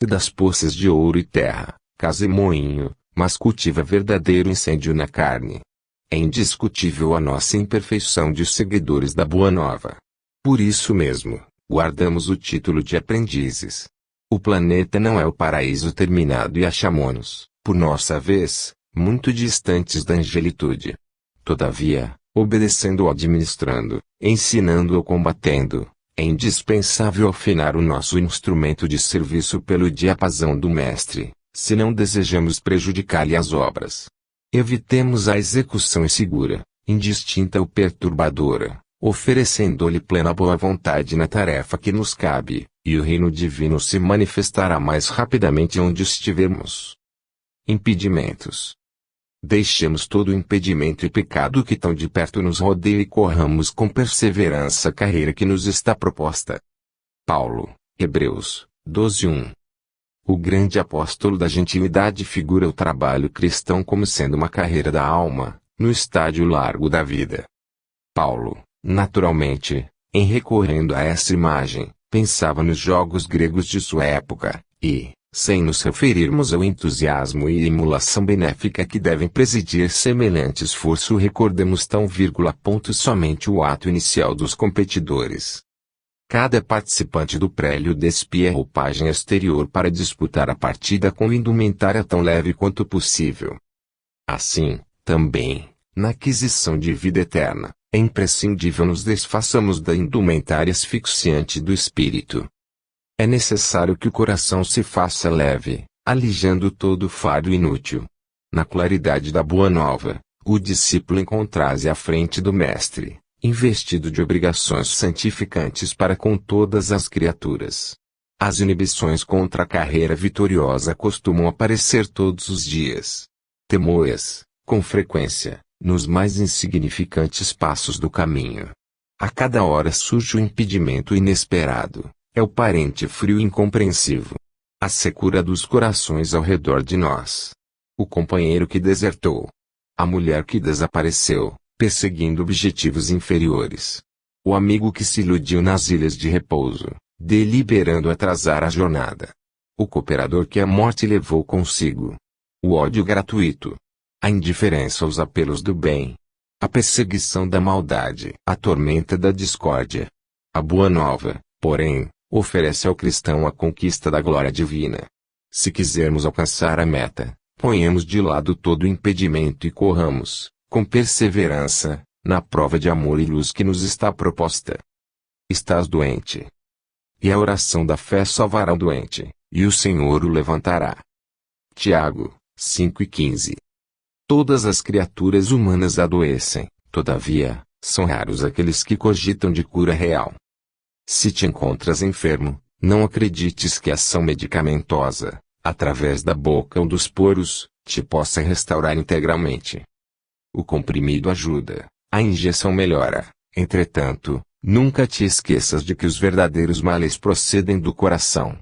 e das poças de ouro e terra, casa e moinho, mas cultiva verdadeiro incêndio na carne. É indiscutível a nossa imperfeição de seguidores da Boa Nova. Por isso mesmo, guardamos o título de aprendizes. O planeta não é o paraíso terminado e achamo-nos, por nossa vez, muito distantes da angelitude. Todavia, obedecendo ou administrando, ensinando ou combatendo, é indispensável afinar o nosso instrumento de serviço pelo diapasão do Mestre, se não desejamos prejudicar-lhe as obras. Evitemos a execução insegura, indistinta ou perturbadora, oferecendo-lhe plena boa vontade na tarefa que nos cabe, e o reino divino se manifestará mais rapidamente onde estivermos. Impedimentos. Deixemos todo impedimento e pecado que tão de perto nos rodeia e corramos com perseverança a carreira que nos está proposta. Paulo, Hebreus, 12:1. O grande apóstolo da gentilidade figura o trabalho cristão como sendo uma carreira da alma, no estádio largo da vida. Paulo, naturalmente, em recorrendo a essa imagem, pensava nos jogos gregos de sua época, e, sem nos referirmos ao entusiasmo e emulação benéfica que devem presidir semelhante esforço, recordemos somente o ato inicial dos competidores. Cada participante do prélio despia a roupagem exterior para disputar a partida com indumentária tão leve quanto possível. Assim, também, na aquisição de vida eterna, é imprescindível nos desfaçamos da indumentária asfixiante do espírito. É necessário que o coração se faça leve, alijando todo o fardo inútil. Na claridade da Boa Nova, o discípulo encontra-se à frente do Mestre, investido de obrigações santificantes para com todas as criaturas. As inibições contra a carreira vitoriosa costumam aparecer todos os dias. Temo-as, com frequência, nos mais insignificantes passos do caminho. A cada hora surge o impedimento inesperado, é o parente frio e incompreensivo. A secura dos corações ao redor de nós. O companheiro que desertou. A mulher que desapareceu, perseguindo objetivos inferiores. O amigo que se iludiu nas ilhas de repouso, deliberando atrasar a jornada. O cooperador que a morte levou consigo. O ódio gratuito. A indiferença aos apelos do bem. A perseguição da maldade. A tormenta da discórdia. A Boa Nova, porém, oferece ao cristão a conquista da glória divina. Se quisermos alcançar a meta, ponhamos de lado todo o impedimento e corramos, com perseverança, na prova de amor e luz que nos está proposta. Estás doente. E a oração da fé salvará o doente, e o Senhor o levantará. Tiago, 5:15. Todas as criaturas humanas adoecem, todavia, são raros aqueles que cogitam de cura real. Se te encontras enfermo, não acredites que a ação medicamentosa, através da boca ou dos poros, te possa restaurar integralmente. O comprimido ajuda, a injeção melhora, entretanto, nunca te esqueças de que os verdadeiros males procedem do coração.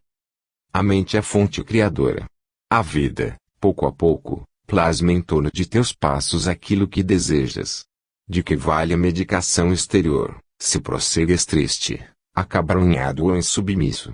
A mente é a fonte criadora. A vida, pouco a pouco, plasma em torno de teus passos aquilo que desejas. De que vale a medicação exterior, se prossegues triste, acabrunhado ou insubmisso?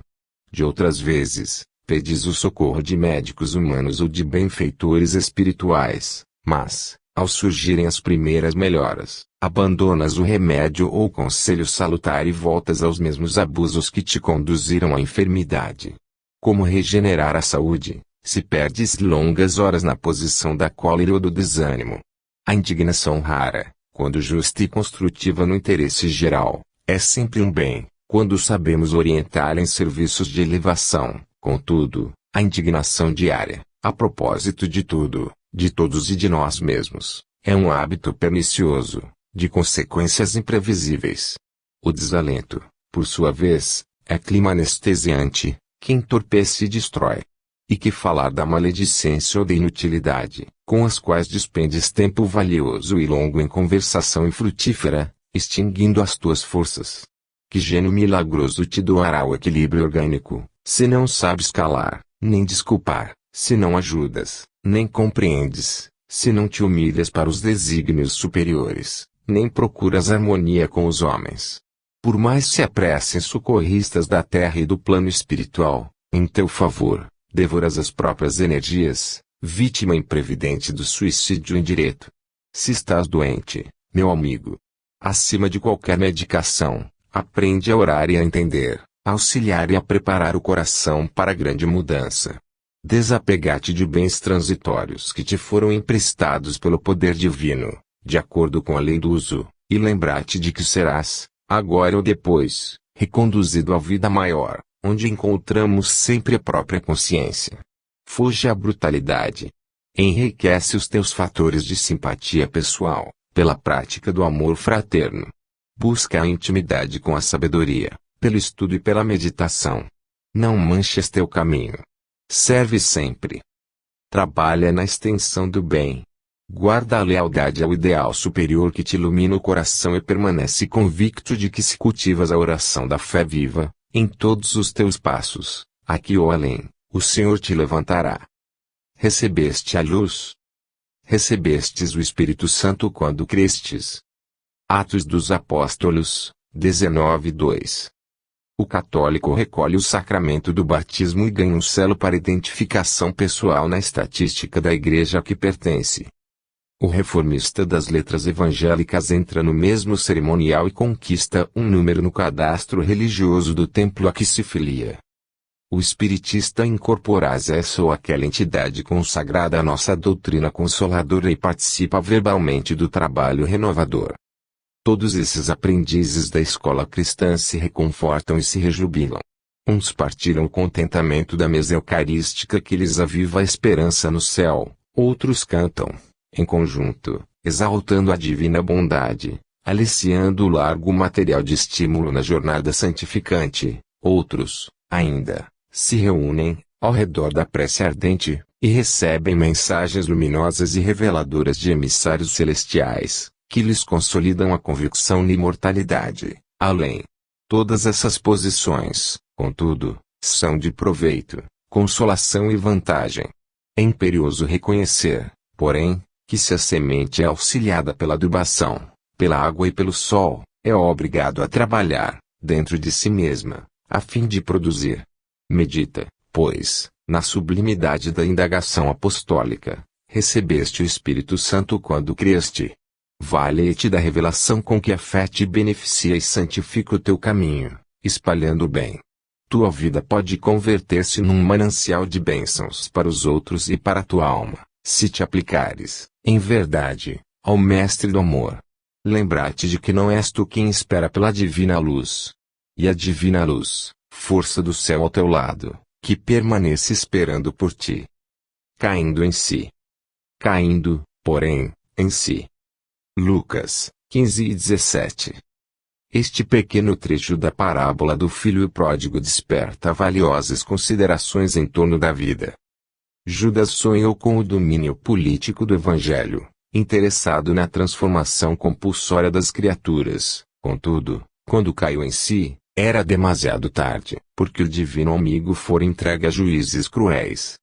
De outras vezes, pedes o socorro de médicos humanos ou de benfeitores espirituais, mas, ao surgirem as primeiras melhoras, abandonas o remédio ou o conselho salutar e voltas aos mesmos abusos que te conduziram à enfermidade. Como regenerar a saúde, se perdes longas horas na posição da cólera ou do desânimo? A indignação rara, quando justa e construtiva no interesse geral, é sempre um bem, quando sabemos orientá-la em serviços de elevação. Contudo, a indignação diária, a propósito de tudo, de todos e de nós mesmos, é um hábito pernicioso, de consequências imprevisíveis. O desalento, por sua vez, é clima anestesiante, que entorpece e destrói. E que falar da maledicência ou da inutilidade, com as quais despendes tempo valioso e longo em conversação infrutífera, extinguindo as tuas forças? Que gênio milagroso te doará o equilíbrio orgânico, se não sabes calar, nem desculpar, se não ajudas, nem compreendes, se não te humilhas para os desígnios superiores, nem procuras harmonia com os homens? Por mais se apressem socorristas da terra e do plano espiritual, Em teu favor, devoras as próprias energias, vítima imprevidente do suicídio indireto. Se estás doente, meu amigo, acima de qualquer medicação, aprende a orar e a entender, a auxiliar e a preparar o coração para a grande mudança. Desapegar-te de bens transitórios que te foram emprestados pelo poder divino, de acordo com a lei do uso, e lembrar-te de que serás, agora ou depois, reconduzido à vida maior, onde encontramos sempre a própria consciência. Foge à brutalidade. Enriquece os teus fatores de simpatia pessoal, pela prática do amor fraterno. Busca a intimidade com a sabedoria, pelo estudo e pela meditação. Não manches teu caminho. Serve sempre. Trabalha na extensão do bem. Guarda a lealdade ao ideal superior que te ilumina o coração e permanece convicto de que se cultivas a oração da fé viva, em todos os teus passos, aqui ou além, o Senhor te levantará. Recebeste a luz. Recebestes o Espírito Santo quando crestes. Atos dos Apóstolos, 19:2. O católico recolhe o sacramento do batismo e ganha um selo para identificação pessoal na estatística da igreja a que pertence. O reformista das letras evangélicas entra no mesmo cerimonial e conquista um número no cadastro religioso do templo a que se filia. O espiritista incorpora essa ou aquela entidade consagrada à nossa doutrina consoladora e participa verbalmente do trabalho renovador. Todos esses aprendizes da escola cristã se reconfortam e se rejubilam. Uns partilham o contentamento da mesa eucarística que lhes aviva a esperança no céu, outros cantam, em conjunto, exaltando a divina bondade, aliciando o largo material de estímulo na jornada santificante. Outros, ainda, se reúnem, ao redor da prece ardente, e recebem mensagens luminosas e reveladoras de emissários celestiais, que lhes consolidam a convicção na imortalidade, além. Todas essas posições, contudo, são de proveito, consolação e vantagem. É imperioso reconhecer, porém, que se a semente é auxiliada pela adubação, pela água e pelo sol, é obrigado a trabalhar, dentro de si mesma, a fim de produzir. Medita, pois, na sublimidade da indagação apostólica. Recebeste o Espírito Santo quando creste. Vale-te da revelação com que a fé te beneficia e santifica o teu caminho, espalhando o bem. Tua vida pode converter-se num manancial de bênçãos para os outros e para a tua alma, se te aplicares, em verdade, ao Mestre do Amor. Lembrar-te de que não és tu quem espera pela divina luz. E a divina luz, força do céu ao teu lado, que permanece esperando por ti. Caindo em si. Caindo, porém, em si. Lucas, 15:17. Este pequeno trecho da parábola do filho pródigo desperta valiosas considerações em torno da vida. Judas sonhou com o domínio político do Evangelho, interessado na transformação compulsória das criaturas. Contudo, quando caiu em si, era demasiado tarde, porque o divino amigo fora entregue a juízes cruéis.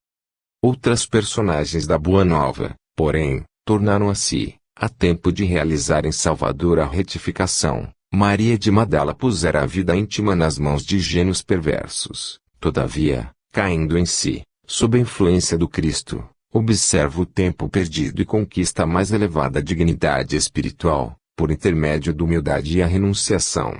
Outras personagens da Boa Nova, porém, tornaram a si, a tempo de realizarem salvadora retificação. Maria de Magdala pusera a vida íntima nas mãos de gênios perversos. Todavia, caindo em si, sob a influência do Cristo, observa o tempo perdido e conquista a mais elevada dignidade espiritual, por intermédio da humildade e a renunciação.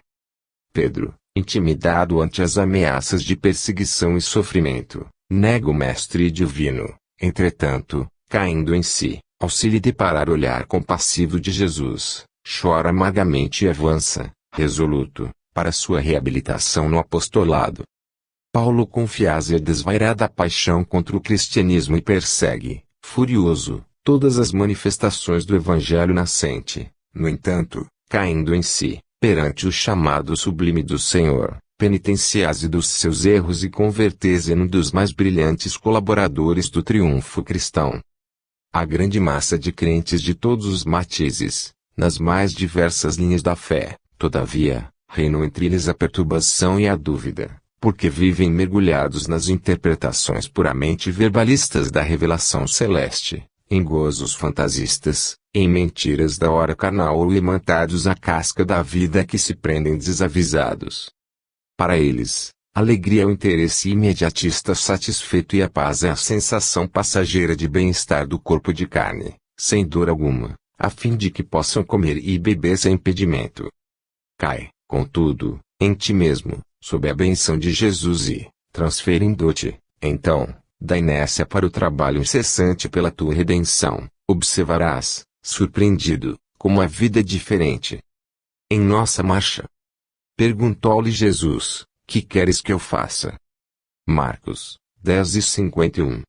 Pedro, intimidado ante as ameaças de perseguição e sofrimento, nega o Mestre divino. Entretanto, caindo em si, ao se lhe deparar o olhar compassivo de Jesus, chora amargamente e avança, resoluto, para sua reabilitação no apostolado. Paulo confia-se a desvairada paixão contra o cristianismo e persegue, furioso, todas as manifestações do evangelho nascente. No entanto, caindo em si, perante o chamado sublime do Senhor, penitenciase dos seus erros e convertese num dos mais brilhantes colaboradores do triunfo cristão. A grande massa de crentes de todos os matizes, nas mais diversas linhas da fé, todavia, reinam entre eles a perturbação e a dúvida, porque vivem mergulhados nas interpretações puramente verbalistas da revelação celeste, em gozos fantasistas, em mentiras da hora carnal ou imantados à casca da vida que se prendem desavisados. Para eles, Alegria é o interesse imediatista satisfeito e a paz é a sensação passageira de bem-estar do corpo de carne, sem dor alguma, a fim de que possam comer e beber sem impedimento. Cai, contudo, em ti mesmo, sob a benção de Jesus e, transferindo-te, então, da inércia para o trabalho incessante pela tua redenção, observarás, surpreendido, como a vida é diferente. Em nossa marcha, perguntou-lhe Jesus: que queres que eu faça? Marcos 10:51.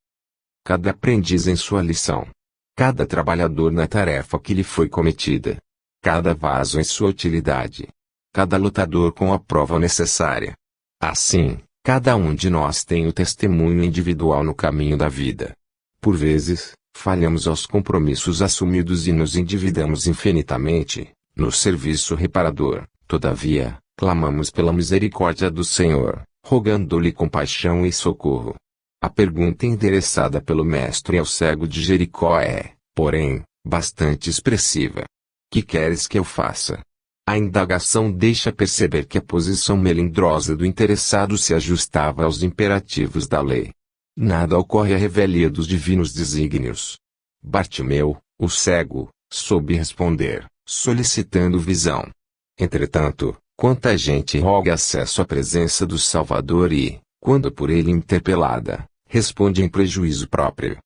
Cada aprendiz em sua lição. Cada trabalhador na tarefa que lhe foi cometida. Cada vaso em sua utilidade. Cada lutador com a prova necessária. Assim, cada um de nós tem o testemunho individual no caminho da vida. Por vezes, falhamos aos compromissos assumidos e nos endividamos infinitamente, no serviço reparador. Todavia, clamamos pela misericórdia do Senhor, rogando-lhe compaixão e socorro. A pergunta endereçada pelo mestre ao cego de Jericó é, porém, bastante expressiva. Que queres que eu faça? A indagação deixa perceber que a posição melindrosa do interessado se ajustava aos imperativos da lei. Nada ocorre à revelia dos divinos desígnios. Bartimeu, o cego, soube responder, solicitando visão. Entretanto, quanta gente roga acesso à presença do Salvador e, quando por ele interpelada, responde em prejuízo próprio.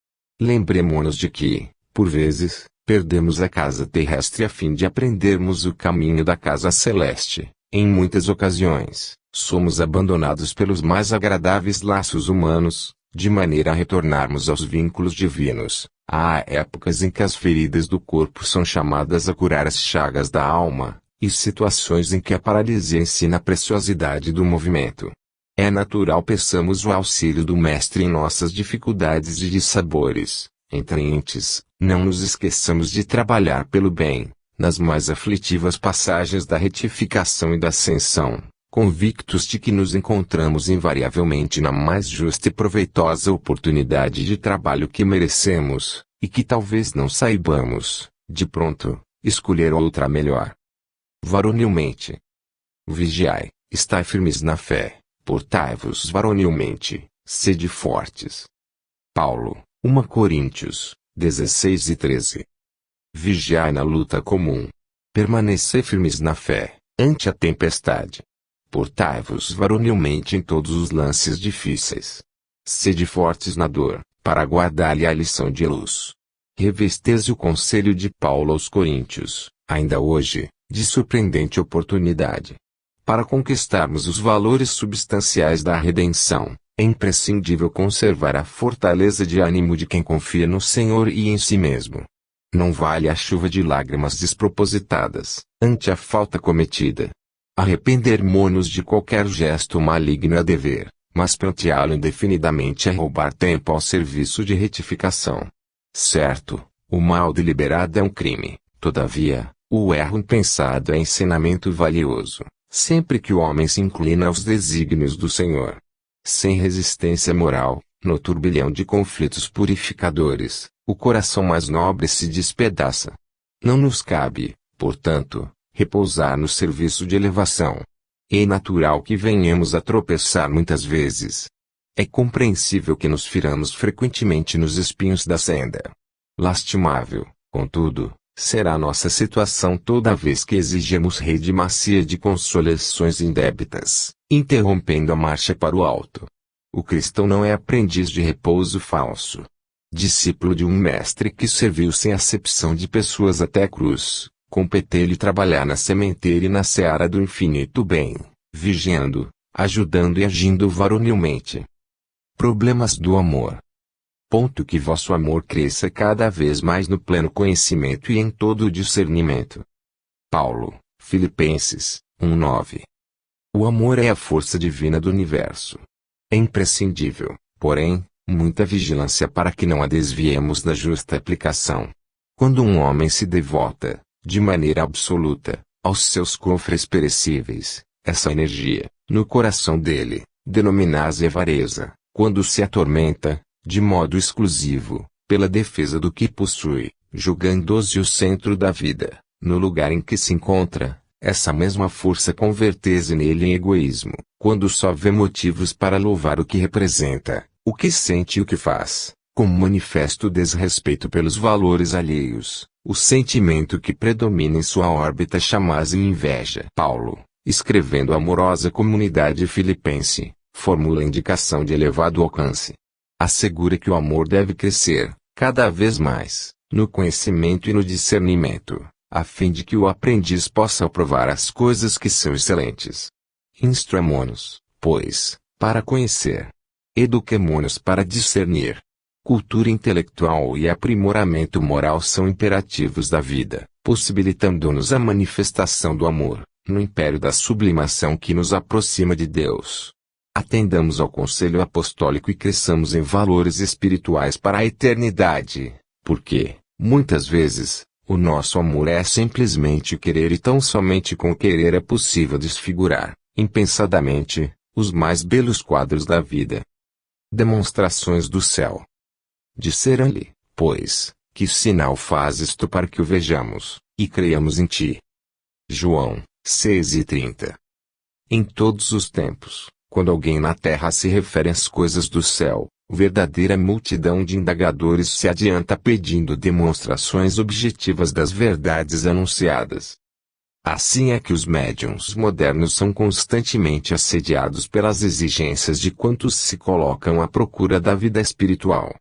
Lembremo-nos de que, por vezes, perdemos a casa terrestre a fim de aprendermos o caminho da casa celeste. Em muitas ocasiões, somos abandonados pelos mais agradáveis laços humanos, de maneira a retornarmos aos vínculos divinos. Há épocas em que as feridas do corpo são chamadas a curar as chagas da alma, e situações em que a paralisia ensina a preciosidade do movimento. É natural peçamos o auxílio do Mestre em nossas dificuldades e dissabores. Entre entes, não nos esqueçamos de trabalhar pelo bem, nas mais aflitivas passagens da retificação e da ascensão, convictos de que nos encontramos invariavelmente na mais justa e proveitosa oportunidade de trabalho que merecemos, e que talvez não saibamos, de pronto, escolher outra melhor. Varonilmente. Vigiai, estai firmes na fé, portai-vos varonilmente, sede fortes. Paulo, 1 Coríntios 16:13. Vigiai na luta comum. Permanecei firmes na fé, ante a tempestade. Portai-vos varonilmente em todos os lances difíceis. Sede fortes na dor, para guardar-lhe a lição de luz. Revesteis o conselho de Paulo aos Coríntios, ainda hoje, de surpreendente oportunidade. Para conquistarmos os valores substanciais da redenção, é imprescindível conservar a fortaleza de ânimo de quem confia no Senhor e em si mesmo. Não vale a chuva de lágrimas despropositadas, ante a falta cometida. Arrepender-mo-nos de qualquer gesto maligno é dever, mas planteá-lo indefinidamente é roubar tempo ao serviço de retificação. Certo, o mal deliberado é um crime, todavia, o erro impensado é ensinamento valioso, sempre que o homem se inclina aos desígnios do Senhor. Sem resistência moral, no turbilhão de conflitos purificadores, o coração mais nobre se despedaça. Não nos cabe, portanto, repousar no serviço de elevação. É natural que venhamos a tropeçar muitas vezes. É compreensível que nos firamos frequentemente nos espinhos da senda. Lastimável, contudo, será nossa situação toda vez que exigirmos rede macia de consolações indébitas, interrompendo a marcha para o alto. O cristão não é aprendiz de repouso falso. Discípulo de um mestre que serviu sem acepção de pessoas até a cruz, compete-lhe trabalhar na sementeira e na seara do infinito bem, vigiando, ajudando e agindo varonilmente. Problemas do amor. Ponto que vosso amor cresça cada vez mais no pleno conhecimento e em todo o discernimento. Paulo, Filipenses 1:9. O amor é a força divina do universo. É imprescindível, porém, muita vigilância para que não a desviemos da justa aplicação. Quando um homem se devota, de maneira absoluta, aos seus cofres perecíveis, essa energia, no coração dele, denomina-se avareza. Quando se atormenta, de modo exclusivo, pela defesa do que possui, julgando-se o centro da vida, no lugar em que se encontra, essa mesma força convertese nele em egoísmo, quando só vê motivos para louvar o que representa, o que sente e o que faz, como manifesto desrespeito pelos valores alheios, o sentimento que predomina em sua órbita chama-se inveja. Paulo, escrevendo à amorosa comunidade filipense, formula indicação de elevado alcance. Assegura que o amor deve crescer, cada vez mais, no conhecimento e no discernimento, a fim de que o aprendiz possa aprovar as coisas que são excelentes. Instruamo-nos, pois, para conhecer. Eduquemo-nos para discernir. Cultura intelectual e aprimoramento moral são imperativos da vida, possibilitando-nos a manifestação do amor, no império da sublimação que nos aproxima de Deus. Atendamos ao conselho apostólico e cresçamos em valores espirituais para a eternidade, porque, muitas vezes, o nosso amor é simplesmente querer e tão somente com querer é possível desfigurar, impensadamente, os mais belos quadros da vida. Demonstrações do céu. Disseram-lhe, pois, que sinal fazes tu para que o vejamos, e creiamos em ti? João 6:30. Em todos os tempos, quando alguém na terra se refere às coisas do céu, verdadeira multidão de indagadores se adianta pedindo demonstrações objetivas das verdades anunciadas. Assim é que os médiuns modernos são constantemente assediados pelas exigências de quantos se colocam à procura da vida espiritual.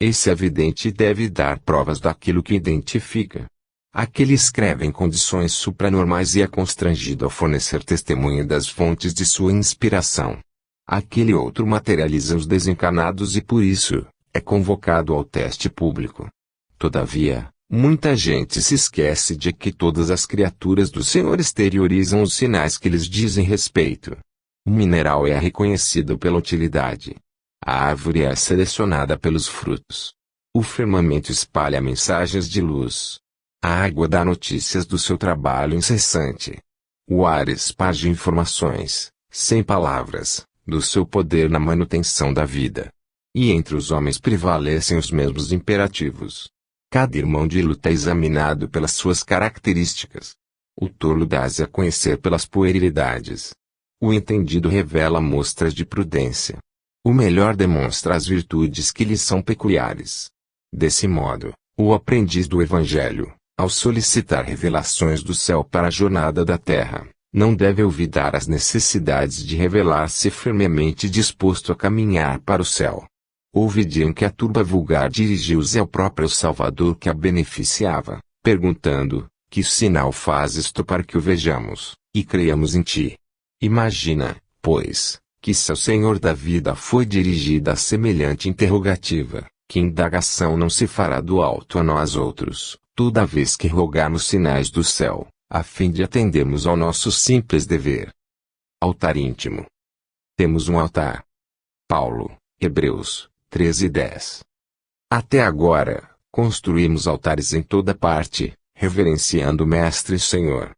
Esse evidente deve dar provas daquilo que identifica. Aquele escreve em condições supranormais e é constrangido a fornecer testemunho das fontes de sua inspiração. Aquele outro materializa os desencarnados e por isso, é convocado ao teste público. Todavia, muita gente se esquece de que todas as criaturas do Senhor exteriorizam os sinais que lhes dizem respeito. O mineral é reconhecido pela utilidade. A árvore é selecionada pelos frutos. O firmamento espalha mensagens de luz. A água dá notícias do seu trabalho incessante. O ar esparge informações, sem palavras, do seu poder na manutenção da vida. E entre os homens prevalecem os mesmos imperativos. Cada irmão de luta é examinado pelas suas características. O tolo dá-se a conhecer pelas puerilidades. O entendido revela mostras de prudência. O melhor demonstra as virtudes que lhe são peculiares. Desse modo, o aprendiz do Evangelho, ao solicitar revelações do céu para a jornada da terra, não deve olvidar as necessidades de revelar-se firmemente disposto a caminhar para o céu. Houve dia em que a turba vulgar dirigiu-se ao próprio Salvador que a beneficiava, perguntando, que sinal fazes tu para que o vejamos, e creiamos em ti? Imagina, pois, que se ao Senhor da vida foi dirigida a semelhante interrogativa, que indagação não se fará do alto a nós outros, toda vez que rogarmos sinais do céu, a fim de atendermos ao nosso simples dever. Altar íntimo. Temos um altar. Paulo, Hebreus 13:10. Até agora, construímos altares em toda parte, reverenciando o Mestre e Senhor.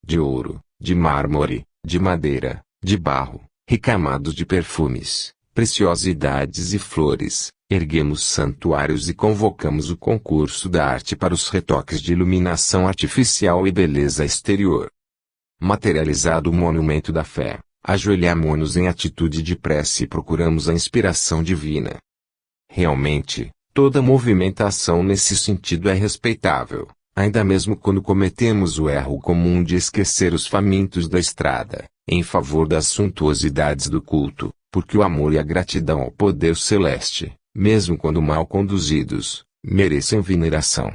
De ouro, de mármore, de madeira, de barro, recamados de perfumes, preciosidades e flores, erguemos santuários e convocamos o concurso da arte para os retoques de iluminação artificial e beleza exterior. Materializado o monumento da fé, ajoelhamo-nos em atitude de prece e procuramos a inspiração divina. Realmente, toda movimentação nesse sentido é respeitável, ainda mesmo quando cometemos o erro comum de esquecer os famintos da estrada, em favor das suntuosidades do culto, porque o amor e a gratidão ao poder celeste, mesmo quando mal conduzidos, merecem veneração.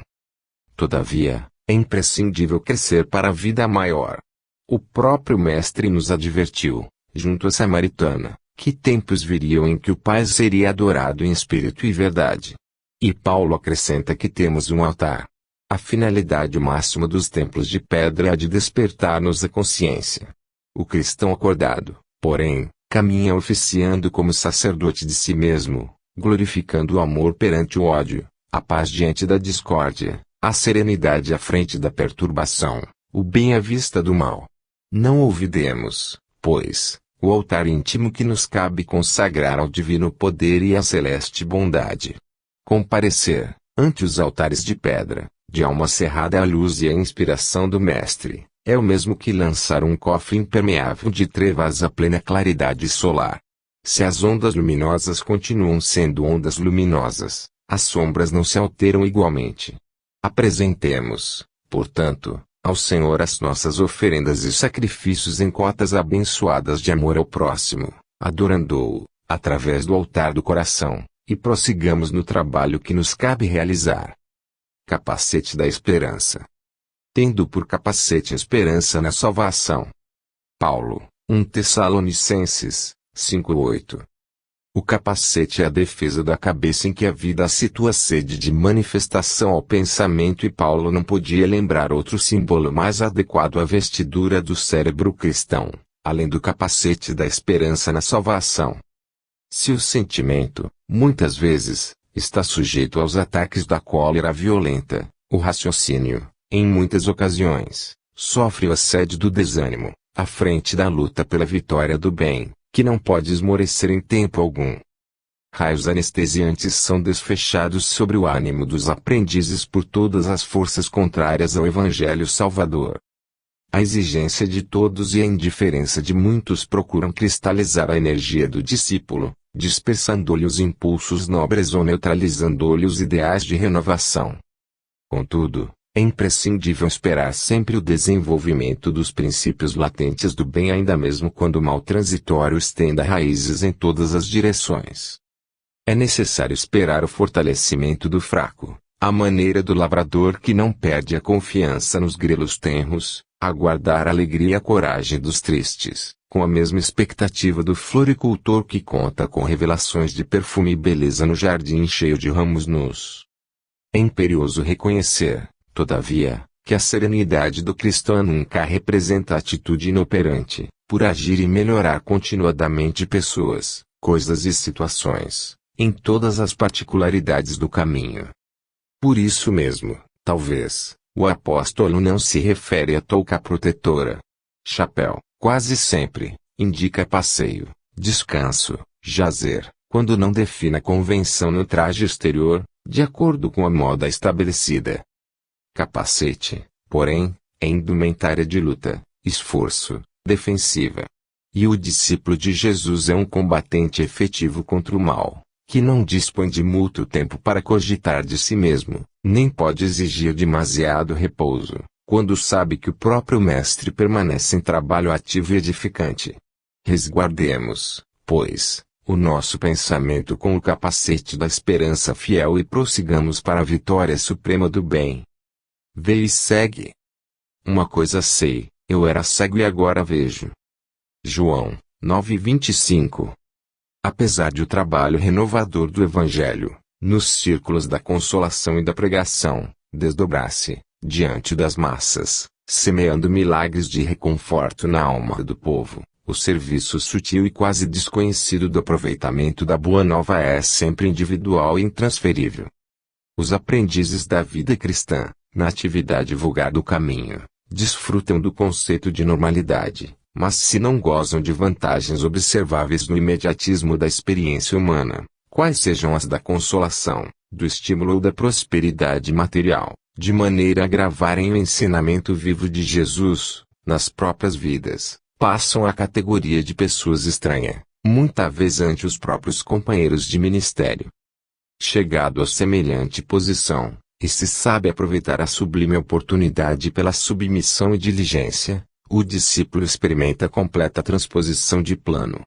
Todavia, é imprescindível crescer para a vida maior. O próprio Mestre nos advertiu, junto à Samaritana, que tempos viriam em que o Pai seria adorado em espírito e verdade. E Paulo acrescenta que temos um altar. A finalidade máxima dos templos de pedra é a de despertar-nos a consciência. O cristão acordado, porém, caminha oficiando como sacerdote de si mesmo, glorificando o amor perante o ódio, a paz diante da discórdia, a serenidade à frente da perturbação, o bem à vista do mal. Não olvidemos, pois, o altar íntimo que nos cabe consagrar ao divino poder e à celeste bondade. Comparecer, ante os altares de pedra, de alma cerrada à luz e à inspiração do Mestre, é o mesmo que lançar um cofre impermeável de trevas à plena claridade solar. Se as ondas luminosas continuam sendo ondas luminosas, as sombras não se alteram igualmente. Apresentemos, portanto, ao Senhor as nossas oferendas e sacrifícios em cotas abençoadas de amor ao próximo, adorando-o, através do altar do coração, e prossigamos no trabalho que nos cabe realizar. Capacete da esperança. Tendo por capacete a esperança na salvação. Paulo, 1 Tessalonicenses, 5:8. O capacete é a defesa da cabeça em que a vida situa sede de manifestação ao pensamento, e Paulo não podia lembrar outro símbolo mais adequado à vestidura do cérebro cristão, além do capacete da esperança na salvação. Se o sentimento, muitas vezes, está sujeito aos ataques da cólera violenta, o raciocínio, em muitas ocasiões, sofre o assédio do desânimo, à frente da luta pela vitória do bem, que não pode esmorecer em tempo algum. Raios anestesiantes são desfechados sobre o ânimo dos aprendizes por todas as forças contrárias ao Evangelho Salvador. A exigência de todos e a indiferença de muitos procuram cristalizar a energia do discípulo, dispersando-lhe os impulsos nobres ou neutralizando-lhe os ideais de renovação. Contudo, é imprescindível esperar sempre o desenvolvimento dos princípios latentes do bem, ainda mesmo quando o mal transitório estenda raízes em todas as direções. É necessário esperar o fortalecimento do fraco, à maneira do lavrador que não perde a confiança nos grelos tenros, aguardar a alegria e a coragem dos tristes, com a mesma expectativa do floricultor que conta com revelações de perfume e beleza no jardim cheio de ramos nus. É imperioso reconhecer, todavia, que a serenidade do cristão nunca representa atitude inoperante, por agir e melhorar continuadamente pessoas, coisas e situações, em todas as particularidades do caminho. Por isso mesmo, talvez, o apóstolo não se refere à touca protetora. Chapéu, quase sempre, indica passeio, descanso, jazer, quando não define a convenção no traje exterior, de acordo com a moda estabelecida. Capacete, porém, é indumentária de luta, esforço, defensiva. E o discípulo de Jesus é um combatente efetivo contra o mal, que não dispõe de muito tempo para cogitar de si mesmo, nem pode exigir demasiado repouso, quando sabe que o próprio Mestre permanece em trabalho ativo e edificante. Resguardemos, pois, o nosso pensamento com o capacete da esperança fiel e prossigamos para a vitória suprema do bem. Vê e segue. Uma coisa sei, eu era cego e agora vejo. João 9:25. Apesar de o trabalho renovador do Evangelho, nos círculos da consolação e da pregação, desdobrar-se, diante das massas, semeando milagres de reconforto na alma do povo, o serviço sutil e quase desconhecido do aproveitamento da Boa Nova é sempre individual e intransferível. Os aprendizes da vida cristã, na atividade vulgar do caminho, desfrutam do conceito de normalidade, mas se não gozam de vantagens observáveis no imediatismo da experiência humana, quais sejam as da consolação, do estímulo ou da prosperidade material, de maneira a gravarem o ensinamento vivo de Jesus, nas próprias vidas, passam à categoria de pessoas estranhas, muita vez ante os próprios companheiros de ministério. Chegado a semelhante posição, e se sabe aproveitar a sublime oportunidade pela submissão e diligência, o discípulo experimenta completa transposição de plano.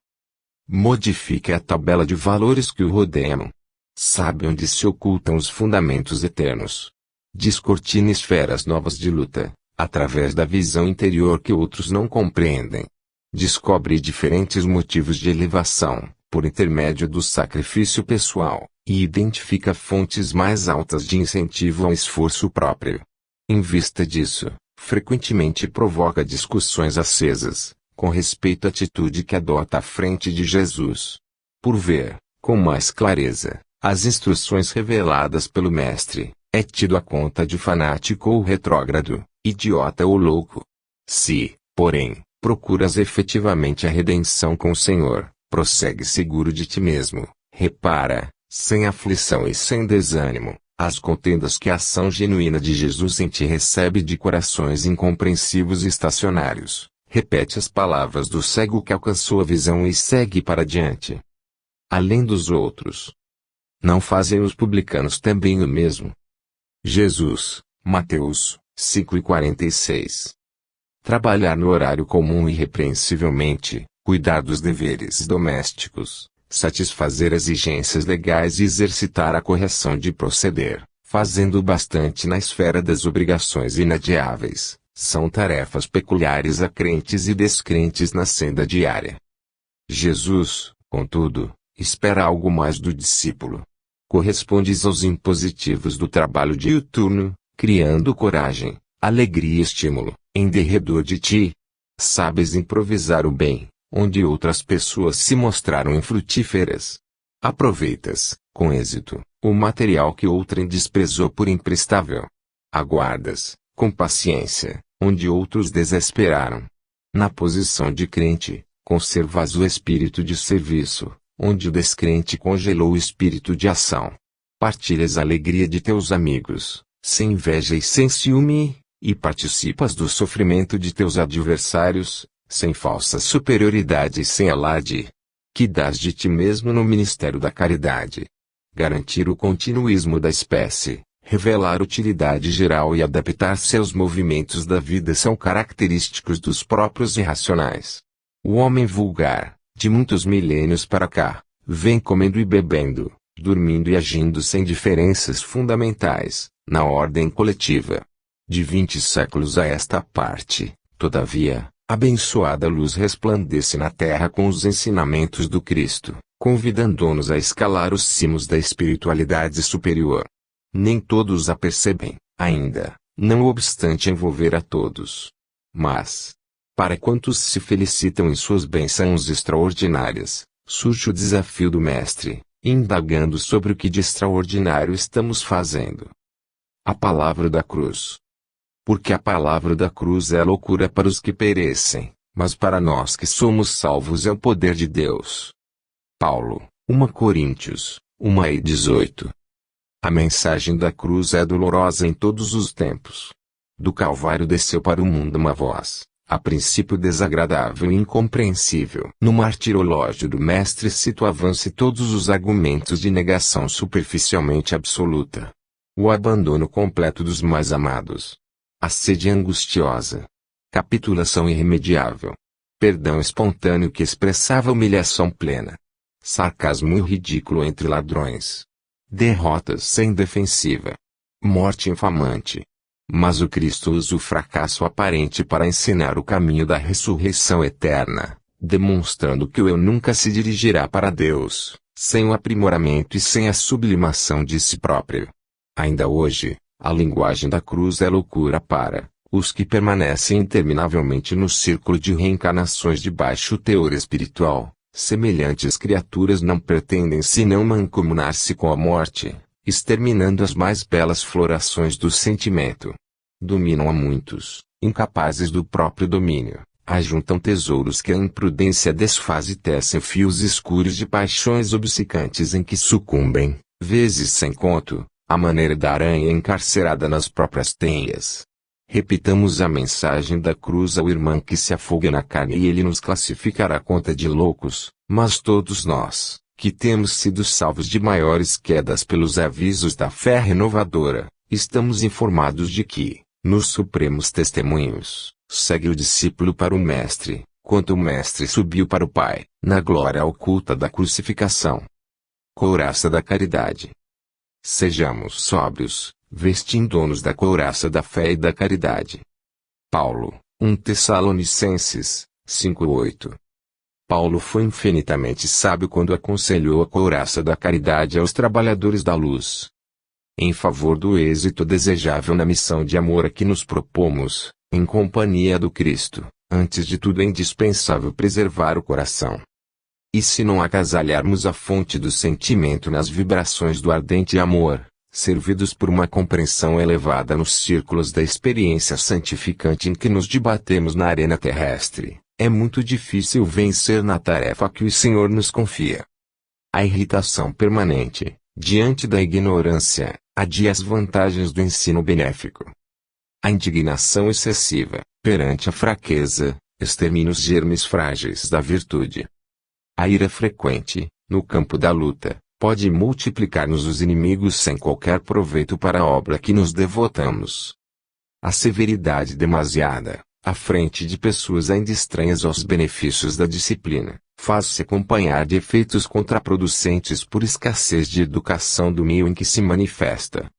Modifique a tabela de valores que o rodeiam. Sabe onde se ocultam os fundamentos eternos. Descortine esferas novas de luta, através da visão interior que outros não compreendem. Descobre diferentes motivos de elevação, por intermédio do sacrifício pessoal, e identifica fontes mais altas de incentivo ao esforço próprio. Em vista disso, frequentemente provoca discussões acesas, com respeito à atitude que adota à frente de Jesus. Por ver, com mais clareza, as instruções reveladas pelo Mestre, é tido a conta de fanático ou retrógrado, idiota ou louco. Se, porém, procuras efetivamente a redenção com o Senhor, prossegue seguro de ti mesmo, repara, sem aflição e sem desânimo, As contendas que a ação genuína de Jesus em ti recebe de corações incompreensivos e estacionários, repete as palavras do cego que alcançou a visão e segue para diante. Além dos outros, não fazem os publicanos também o mesmo? Jesus, Mateus 5:46. Trabalhar no horário comum irrepreensivelmente, cuidar dos deveres domésticos, satisfazer exigências legais e exercitar a correção de proceder, fazendo bastante na esfera das obrigações inadiáveis, são tarefas peculiares a crentes e descrentes na senda diária. Jesus, contudo, espera algo mais do discípulo. Correspondes aos impositivos do trabalho diuturno, criando coragem, alegria e estímulo, em derredor de ti. Sabes improvisar o bem, onde outras pessoas se mostraram infrutíferas. Aproveitas, com êxito, o material que outrem desprezou por imprestável. Aguardas, com paciência, onde outros desesperaram. Na posição de crente, conservas o espírito de serviço, onde o descrente congelou o espírito de ação. Partilhas a alegria de teus amigos, sem inveja e sem ciúme, e participas do sofrimento de teus adversários, sem falsa superioridade e sem alarde. Que dás de ti mesmo no ministério da caridade. Garantir o continuismo da espécie, revelar utilidade geral e adaptar-se aos movimentos da vida são característicos dos próprios irracionais. O homem vulgar, de muitos milênios para cá, vem comendo e bebendo, dormindo e agindo sem diferenças fundamentais, na ordem coletiva. De 20 séculos a esta parte, todavia, abençoada luz resplandece na terra com os ensinamentos do Cristo, convidando-nos a escalar os cimos da espiritualidade superior. Nem todos a percebem, ainda, não obstante envolver a todos. Mas, para quantos se felicitam em suas bênçãos extraordinárias, surge o desafio do Mestre, indagando sobre o que de extraordinário estamos fazendo. A palavra da cruz. Porque a palavra da cruz é loucura para os que perecem, mas para nós que somos salvos é o poder de Deus. Paulo, 1 Coríntios, 1:18. A mensagem da cruz é dolorosa em todos os tempos. Do Calvário desceu para o mundo uma voz, a princípio desagradável e incompreensível. No martirológio do Mestre situavam-se todos os argumentos de negação superficialmente absoluta. O abandono completo dos mais amados. A sede angustiosa. Capitulação irremediável. Perdão espontâneo que expressava humilhação plena. Sarcasmo e ridículo entre ladrões. Derrotas sem defensiva. Morte infamante. Mas o Cristo usa o fracasso aparente para ensinar o caminho da ressurreição eterna, demonstrando que o eu nunca se dirigirá para Deus, sem o aprimoramento e sem a sublimação de si próprio. Ainda hoje, a linguagem da cruz é loucura para os que permanecem interminavelmente no círculo de reencarnações de baixo teor espiritual. Semelhantes criaturas não pretendem senão mancomunar-se com a morte, exterminando as mais belas florações do sentimento. Dominam a muitos, incapazes do próprio domínio, ajuntam tesouros que a imprudência desfaz e tecem fios escuros de paixões obcecantes em que sucumbem, vezes sem conto, à maneira da aranha encarcerada nas próprias teias. Repitamos a mensagem da cruz ao irmão que se afoga na carne e ele nos classificará conta de loucos, mas todos nós, que temos sido salvos de maiores quedas pelos avisos da fé renovadora, estamos informados de que, nos supremos testemunhos, segue o discípulo para o Mestre, quanto o Mestre subiu para o Pai, na glória oculta da crucificação. Couraça da caridade. Sejamos sóbrios, vestindo-nos da couraça da fé e da caridade. Paulo, 1 Tessalonicenses, 5:8. Paulo foi infinitamente sábio quando aconselhou a couraça da caridade aos trabalhadores da luz. Em favor do êxito desejável na missão de amor a que nos propomos, em companhia do Cristo, antes de tudo é indispensável preservar o coração. E se não agasalharmos a fonte do sentimento nas vibrações do ardente amor, servidos por uma compreensão elevada nos círculos da experiência santificante em que nos debatemos na arena terrestre, é muito difícil vencer na tarefa que o Senhor nos confia. A irritação permanente, diante da ignorância, Adia as vantagens do ensino benéfico. A indignação excessiva, perante a fraqueza, extermina os germes frágeis da virtude. A ira frequente, no campo da luta, pode multiplicar-nos os inimigos sem qualquer proveito para a obra que nos devotamos. A severidade demasiada, à frente de pessoas ainda estranhas aos benefícios da disciplina, faz-se acompanhar de efeitos contraproducentes por escassez de educação do meio em que se manifesta.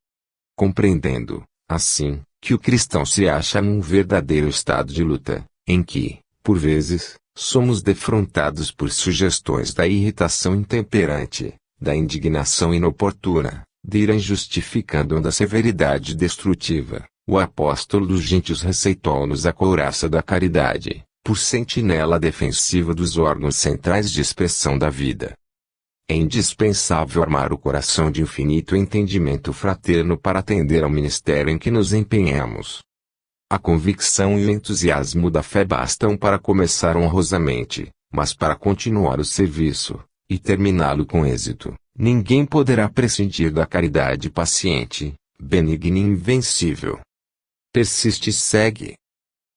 Compreendendo, assim, que o cristão se acha num verdadeiro estado de luta, em que, por vezes, somos defrontados por sugestões da irritação intemperante, da indignação inoportuna, da ira injustificada ou da severidade destrutiva, o apóstolo dos gentios receitou-nos a couraça da caridade, por sentinela defensiva dos órgãos centrais de expressão da vida. É indispensável armar o coração de infinito entendimento fraterno para atender ao ministério em que nos empenhamos. A convicção e o entusiasmo da fé bastam para começar honrosamente, mas para continuar o serviço, e terminá-lo com êxito, ninguém poderá prescindir da caridade paciente, benigna e invencível. Persiste e segue.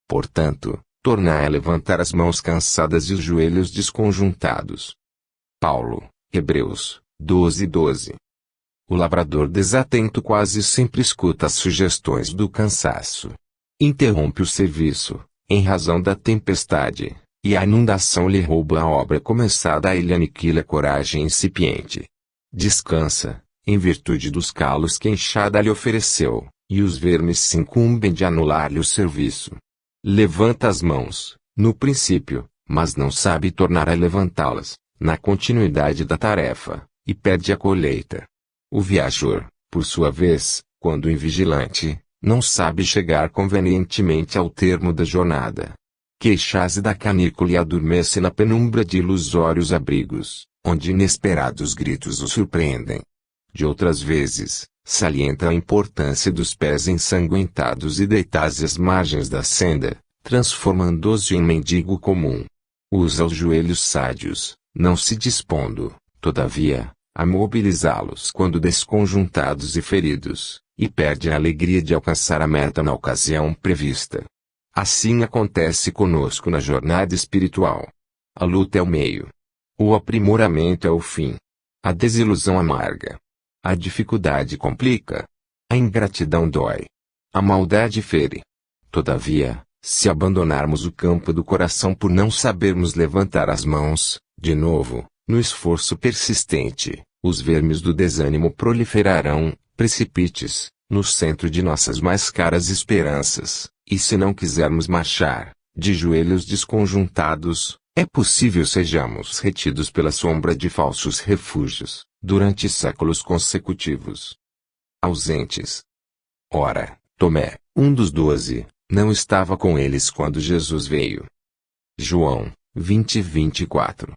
Portanto, tornai a levantar as mãos cansadas e os joelhos desconjuntados. Paulo, Hebreus 12:12. O lavrador desatento quase sempre escuta as sugestões do cansaço. Interrompe o serviço, em razão da tempestade, e a inundação lhe rouba a obra começada e lhe aniquila a coragem incipiente. Descansa, em virtude dos calos que a enxada lhe ofereceu, e os vermes se incumbem de anular-lhe o serviço. Levanta as mãos, no princípio, mas não sabe tornar a levantá-las, na continuidade da tarefa, e perde a colheita. O viajor, por sua vez, quando invigilante, não sabe chegar convenientemente ao termo da jornada. Queixa-se da canícula e adormece na penumbra de ilusórios abrigos, onde inesperados gritos o surpreendem. De outras vezes, salienta a importância dos pés ensanguentados e deitados às margens da senda, transformando-os em mendigo comum. Usa os joelhos sádios, não se dispondo, todavia, a mobilizá-los quando desconjuntados e feridos, e perde a alegria de alcançar a meta na ocasião prevista. Assim acontece conosco na jornada espiritual. A luta é o meio. O aprimoramento é o fim. A desilusão amarga. A dificuldade complica. A ingratidão dói. A maldade fere. Todavia, se abandonarmos o campo do coração por não sabermos levantar as mãos, de novo, no esforço persistente, os vermes do desânimo proliferarão, precipícios, no centro de nossas mais caras esperanças, e se não quisermos marchar, de joelhos desconjuntados, é possível sejamos retidos pela sombra de falsos refúgios, durante séculos consecutivos. Ausentes. Ora, Tomé, um dos 12, não estava com eles quando Jesus veio. João 20:24.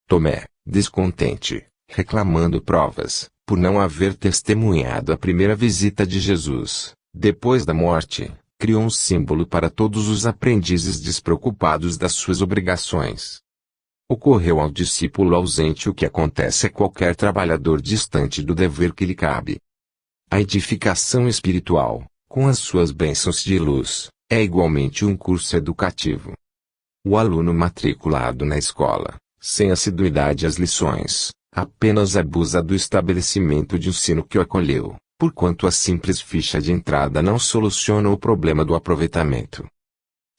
Tomé, descontente, reclamando provas, por não haver testemunhado a primeira visita de Jesus, depois da morte, criou um símbolo para todos os aprendizes despreocupados das suas obrigações. Ocorreu ao discípulo ausente o que acontece a qualquer trabalhador distante do dever que lhe cabe. A edificação espiritual, com as suas bênçãos de luz, é igualmente um curso educativo. O aluno matriculado na escola, sem assiduidade às lições, apenas abusa do estabelecimento de ensino que o acolheu, porquanto a simples ficha de entrada não soluciona o problema do aproveitamento.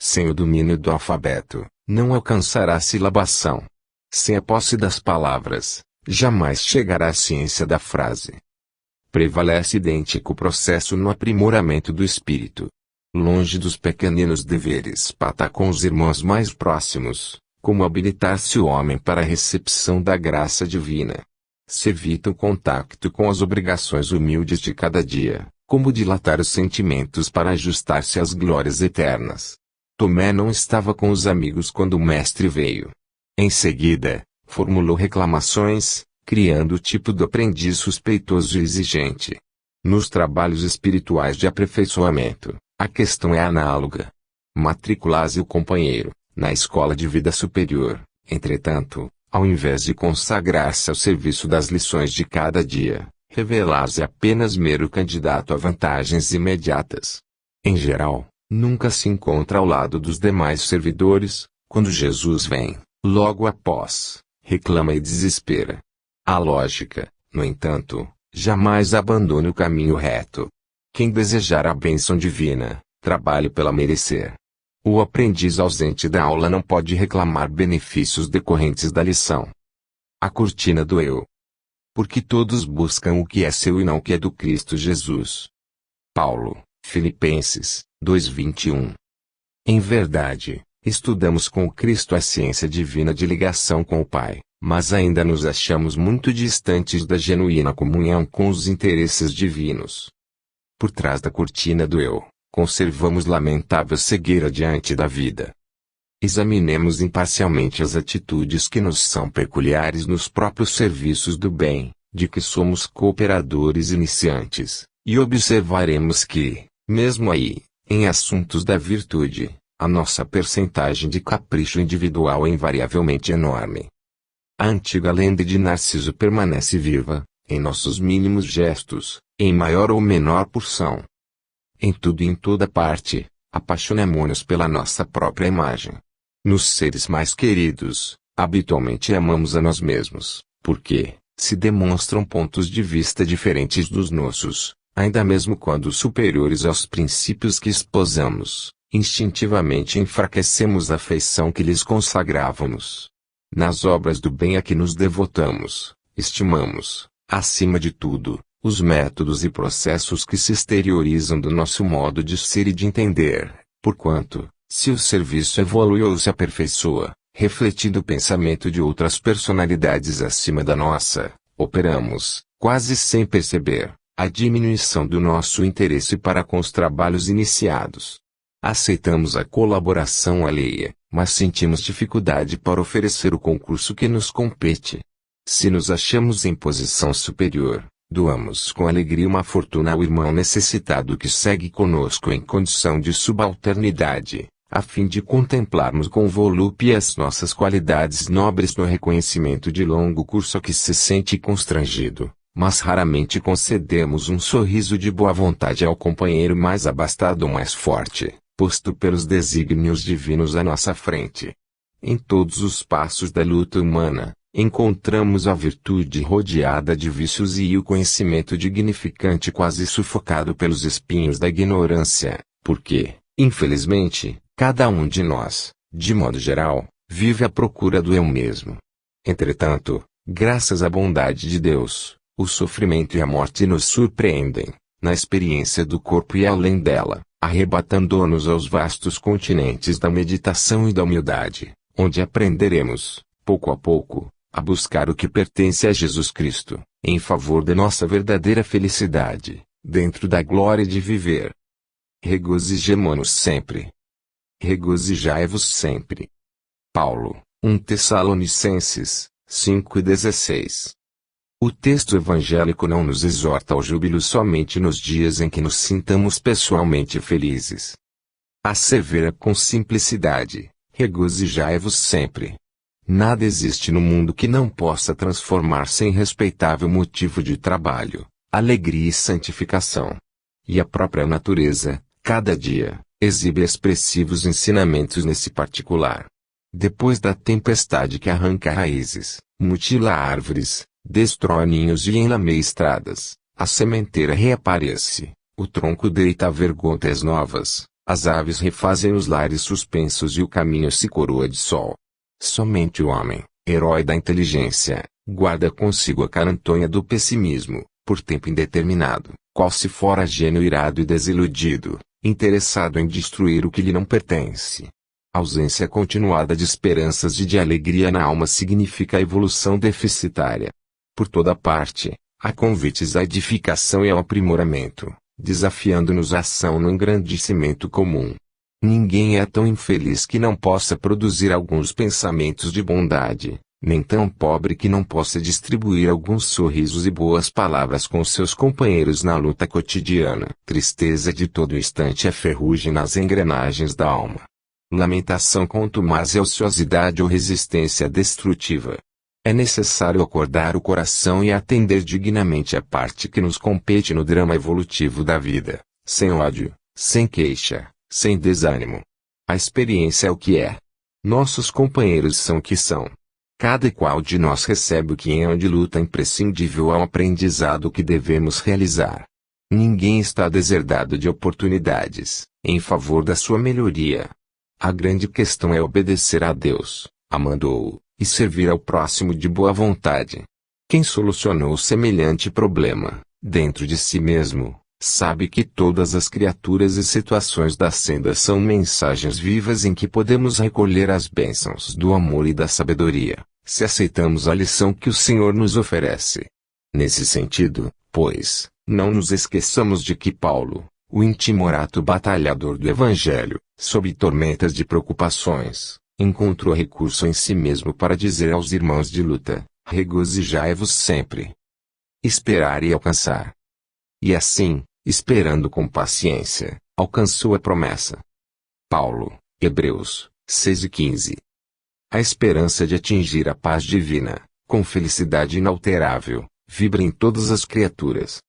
Sem o domínio do alfabeto, não alcançará a silabação. Sem a posse das palavras, jamais chegará à ciência da frase. Prevalece idêntico processo no aprimoramento do espírito. Longe dos pequeninos deveres para com os irmãos mais próximos, como habilitar-se o homem para a recepção da graça divina. Se evita o contacto com as obrigações humildes de cada dia, como dilatar os sentimentos para ajustar-se às glórias eternas. Tomé não estava com os amigos quando o mestre veio. Em seguida, formulou reclamações, criando o tipo do aprendiz suspeitoso e exigente. Nos trabalhos espirituais de aperfeiçoamento, a questão é análoga. Matriculase o companheiro, na escola de vida superior, entretanto, ao invés de consagrar-se ao serviço das lições de cada dia, revelar-se apenas mero candidato a vantagens imediatas. Em geral, nunca se encontra ao lado dos demais servidores, quando Jesus vem, logo após, reclama e desespera. A lógica, no entanto, jamais abandone o caminho reto. Quem desejar a bênção divina, trabalhe pela merecer. O aprendiz ausente da aula não pode reclamar benefícios decorrentes da lição. A cortina do eu. Porque todos buscam o que é seu e não o que é do Cristo Jesus. Paulo, Filipenses 2:21. Em verdade, estudamos com Cristo a ciência divina de ligação com o Pai, mas ainda nos achamos muito distantes da genuína comunhão com os interesses divinos. Por trás da cortina do eu, conservamos lamentável cegueira diante da vida. Examinemos imparcialmente as atitudes que nos são peculiares nos próprios serviços do bem, de que somos cooperadores iniciantes, e observaremos que, mesmo aí, em assuntos da virtude, a nossa percentagem de capricho individual é invariavelmente enorme. A antiga lenda de Narciso permanece viva, em nossos mínimos gestos, em maior ou menor porção. Em tudo e em toda parte, apaixonemo-nos pela nossa própria imagem. Nos seres mais queridos, habitualmente amamos a nós mesmos, porque, se demonstram pontos de vista diferentes dos nossos, ainda mesmo quando superiores aos princípios que esposamos, instintivamente enfraquecemos a afeição que lhes consagrávamos. Nas obras do bem a que nos devotamos, estimamos, acima de tudo, os métodos e processos que se exteriorizam do nosso modo de ser e de entender, porquanto, se o serviço evolui ou se aperfeiçoa, refletindo o pensamento de outras personalidades acima da nossa, operamos, quase sem perceber, a diminuição do nosso interesse para com os trabalhos iniciados. Aceitamos a colaboração alheia, mas sentimos dificuldade para oferecer o concurso que nos compete. Se nos achamos em posição superior, doamos com alegria uma fortuna ao irmão necessitado que segue conosco em condição de subalternidade, a fim de contemplarmos com volúpia as nossas qualidades nobres no reconhecimento de longo curso a que se sente constrangido, mas raramente concedemos um sorriso de boa vontade ao companheiro mais abastado ou mais forte, posto pelos desígnios divinos à nossa frente. Em todos os passos da luta humana, encontramos a virtude rodeada de vícios e o conhecimento dignificante quase sufocado pelos espinhos da ignorância, porque, infelizmente, cada um de nós, de modo geral, vive à procura do eu mesmo. Entretanto, graças à bondade de Deus, o sofrimento e a morte nos surpreendem, na experiência do corpo e além dela, arrebatando-nos aos vastos continentes da meditação e da humildade, onde aprenderemos, pouco a pouco, a buscar o que pertence a Jesus Cristo, em favor da nossa verdadeira felicidade, dentro da glória de viver. Regozijemo-nos sempre. Regozijai-vos sempre. Paulo, 1 Tessalonicenses, 5:16. O texto evangélico não nos exorta ao júbilo somente nos dias em que nos sintamos pessoalmente felizes. Assevera com simplicidade, regozijai-vos sempre. Nada existe no mundo que não possa transformar-se em respeitável motivo de trabalho, alegria e santificação. E a própria natureza, cada dia, exibe expressivos ensinamentos nesse particular. Depois da tempestade que arranca raízes, mutila árvores, destrói ninhos e enlameia estradas, a sementeira reaparece, o tronco deita vergonhas novas, as aves refazem os lares suspensos e o caminho se coroa de sol. Somente o homem, herói da inteligência, guarda consigo a carantonha do pessimismo, por tempo indeterminado, qual se fora gênio irado e desiludido, interessado em destruir o que lhe não pertence. A ausência continuada de esperanças e de alegria na alma significa a evolução deficitária. Por toda parte, há convites à edificação e ao aprimoramento, desafiando-nos a ação no engrandecimento comum. Ninguém é tão infeliz que não possa produzir alguns pensamentos de bondade, nem tão pobre que não possa distribuir alguns sorrisos e boas palavras com seus companheiros na luta cotidiana. Tristeza de todo instante é ferrugem nas engrenagens da alma. Lamentação contumaz é ociosidade ou resistência destrutiva. É necessário acordar o coração e atender dignamente a parte que nos compete no drama evolutivo da vida, sem ódio, sem queixa, sem desânimo. A experiência é o que é. Nossos companheiros são o que são. Cada qual de nós recebe o que é de luta imprescindível ao aprendizado que devemos realizar. Ninguém está deserdado de oportunidades, em favor da sua melhoria. A grande questão é obedecer a Deus, amando-o, e servir ao próximo de boa vontade. Quem solucionou semelhante problema, dentro de si mesmo, sabe que todas as criaturas e situações da senda são mensagens vivas em que podemos recolher as bênçãos do amor e da sabedoria, se aceitamos a lição que o Senhor nos oferece. Nesse sentido, pois, não nos esqueçamos de que Paulo, o intimorato batalhador do Evangelho, sob tormentas de preocupações, encontrou recurso em si mesmo para dizer aos irmãos de luta: regozijai-vos sempre. Esperar e alcançar. E assim, esperando com paciência, alcançou a promessa. Paulo, Hebreus 6:15. A esperança de atingir a paz divina, com felicidade inalterável, vibra em todas as criaturas.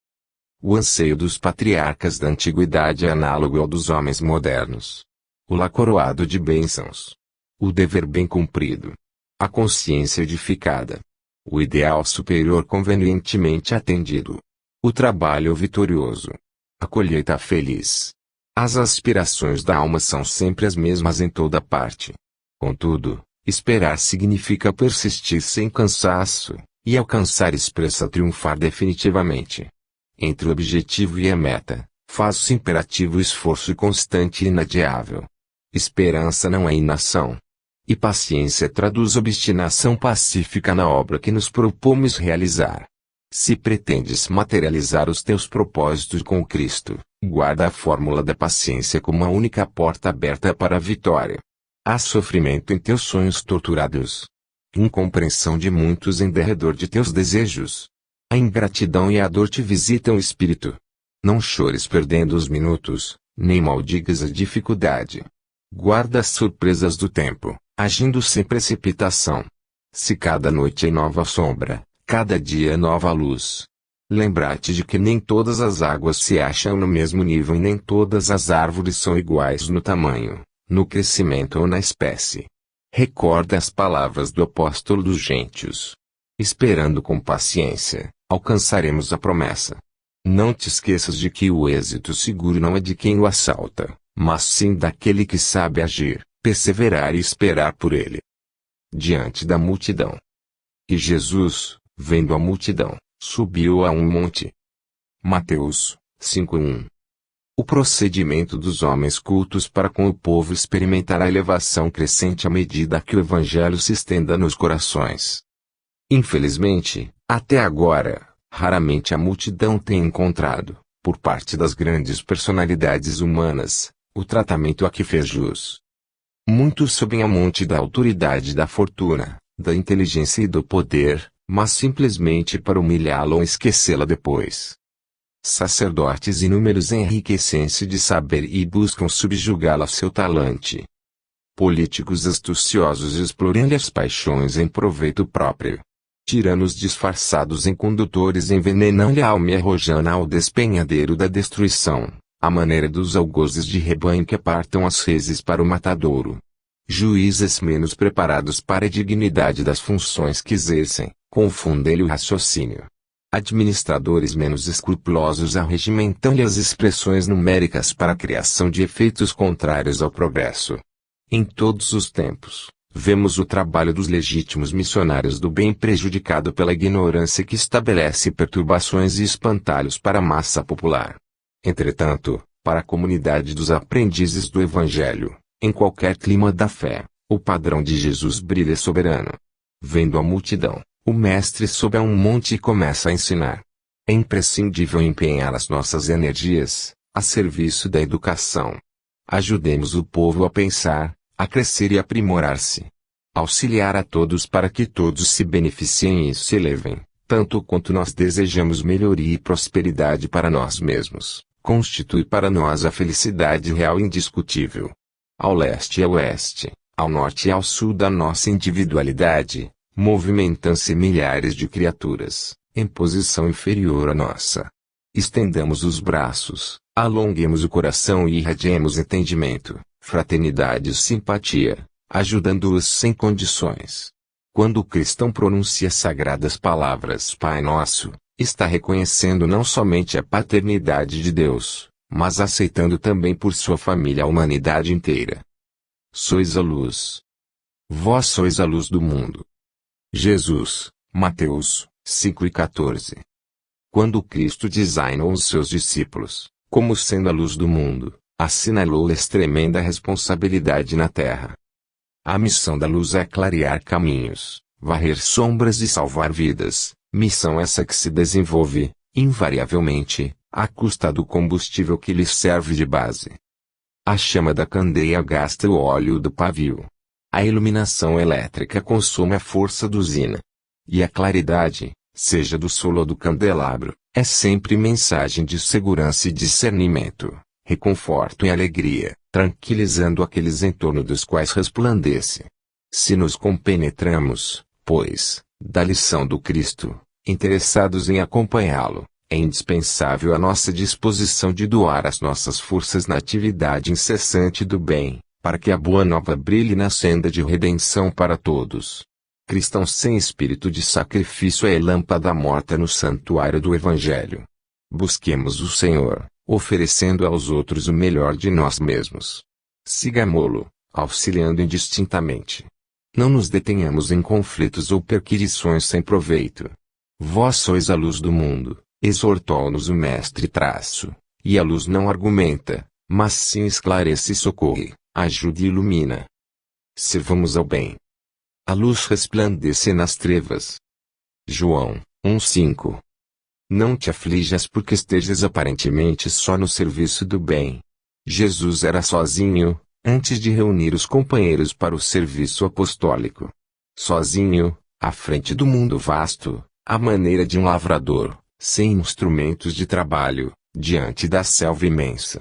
O anseio dos patriarcas da antiguidade é análogo ao dos homens modernos. O lar coroado de bênçãos. O dever bem cumprido. A consciência edificada. O ideal superior convenientemente atendido. O trabalho vitorioso. A colheita feliz. As aspirações da alma são sempre as mesmas em toda parte. Contudo, esperar significa persistir sem cansaço, e alcançar expressa triunfar definitivamente. Entre o objetivo e a meta, faz-se imperativo o esforço constante e inadiável. Esperança não é inação. E paciência traduz obstinação pacífica na obra que nos propomos realizar. Se pretendes materializar os teus propósitos com Cristo, guarda a fórmula da paciência como a única porta aberta para a vitória. Há sofrimento em teus sonhos torturados. Incompreensão de muitos em derredor de teus desejos. A ingratidão e a dor te visitam o espírito. Não chores perdendo os minutos, nem maldigas a dificuldade. Guarda as surpresas do tempo, agindo sem precipitação. Se cada noite é nova sombra, cada dia é nova luz. Lembra-te de que nem todas as águas se acham no mesmo nível e nem todas as árvores são iguais no tamanho, no crescimento ou na espécie. Recorda as palavras do apóstolo dos gentios. Esperando com paciência, alcançaremos a promessa. Não te esqueças de que o êxito seguro não é de quem o assalta, mas sim daquele que sabe agir, perseverar e esperar por ele. Diante da multidão. E Jesus, vendo a multidão, subiu a um monte. Mateus 5:1. O procedimento dos homens cultos para com o povo experimentará elevação crescente à medida que o Evangelho se estenda nos corações. Infelizmente, até agora, raramente a multidão tem encontrado, por parte das grandes personalidades humanas, o tratamento a que fez jus. Muitos sobem a monte da autoridade da fortuna, da inteligência e do poder, mas simplesmente para humilhá-la ou esquecê-la depois. Sacerdotes inúmeros enriquecem-se de saber e buscam subjugá-la a seu talante. Políticos astuciosos exploram-lhe as paixões em proveito próprio. Tiranos disfarçados em condutores envenenam-lhe a alma e arrojam-na ao despenhadeiro da destruição, à maneira dos algozes de rebanho que apartam as reses para o matadouro. Juízes menos preparados para a dignidade das funções que exercem, confundem-lhe o raciocínio. Administradores menos escrupulosos arregimentam-lhe as expressões numéricas para a criação de efeitos contrários ao progresso. Em todos os tempos, vemos o trabalho dos legítimos missionários do bem prejudicado pela ignorância que estabelece perturbações e espantalhos para a massa popular. Entretanto, para a comunidade dos aprendizes do Evangelho, em qualquer clima da fé, o padrão de Jesus brilha soberano. Vendo a multidão, o Mestre sobe a um monte e começa a ensinar. É imprescindível empenhar as nossas energias, a serviço da educação. Ajudemos o povo a pensar, a crescer e aprimorar-se. Auxiliar a todos para que todos se beneficiem e se elevem, tanto quanto nós desejamos melhoria e prosperidade para nós mesmos, constitui para nós a felicidade real e indiscutível. Ao leste e ao oeste, ao norte e ao sul da nossa individualidade, Movimentam-se milhares de criaturas, em posição inferior à nossa. Estendamos os braços, alonguemos o coração e irradiemos entendimento, fraternidade e simpatia, ajudando-os sem condições. Quando o cristão pronuncia sagradas palavras Pai Nosso, está reconhecendo não somente a paternidade de Deus, mas aceitando também por sua família a humanidade inteira. Sois a luz. Vós sois a luz do mundo. Jesus, Mateus 5:14. Quando Cristo designou os seus discípulos, como sendo a luz do mundo, assinalou-lhes tremenda responsabilidade na terra. A missão da luz é clarear caminhos, varrer sombras e salvar vidas, missão essa que se desenvolve, invariavelmente, à custa do combustível que lhes serve de base. A chama da candeia gasta o óleo do pavio. A iluminação elétrica consome a força da usina. E a claridade, seja do sol ou do candelabro, é sempre mensagem de segurança e discernimento, reconforto e alegria, tranquilizando aqueles em torno dos quais resplandece. Se nos compenetramos, pois, da lição do Cristo, interessados em acompanhá-lo, é indispensável a nossa disposição de doar as nossas forças na atividade incessante do bem, para que a Boa Nova brilhe na senda de redenção para todos. Cristão sem espírito de sacrifício é lâmpada morta no santuário do Evangelho. Busquemos o Senhor, oferecendo aos outros o melhor de nós mesmos. Sigamo-lo, auxiliando indistintamente. Não nos detenhamos em conflitos ou perquisições sem proveito. Vós sois a luz do mundo, exortou-nos o Mestre traço, e a luz não argumenta, mas sim esclarece e socorre, ajuda e ilumina. Servamos ao bem. A luz resplandece nas trevas. João 1:5. Não te aflijas porque estejas aparentemente só no serviço do bem. Jesus era sozinho, antes de reunir os companheiros para o serviço apostólico. Sozinho, à frente do mundo vasto, à maneira de um lavrador, sem instrumentos de trabalho, diante da selva imensa.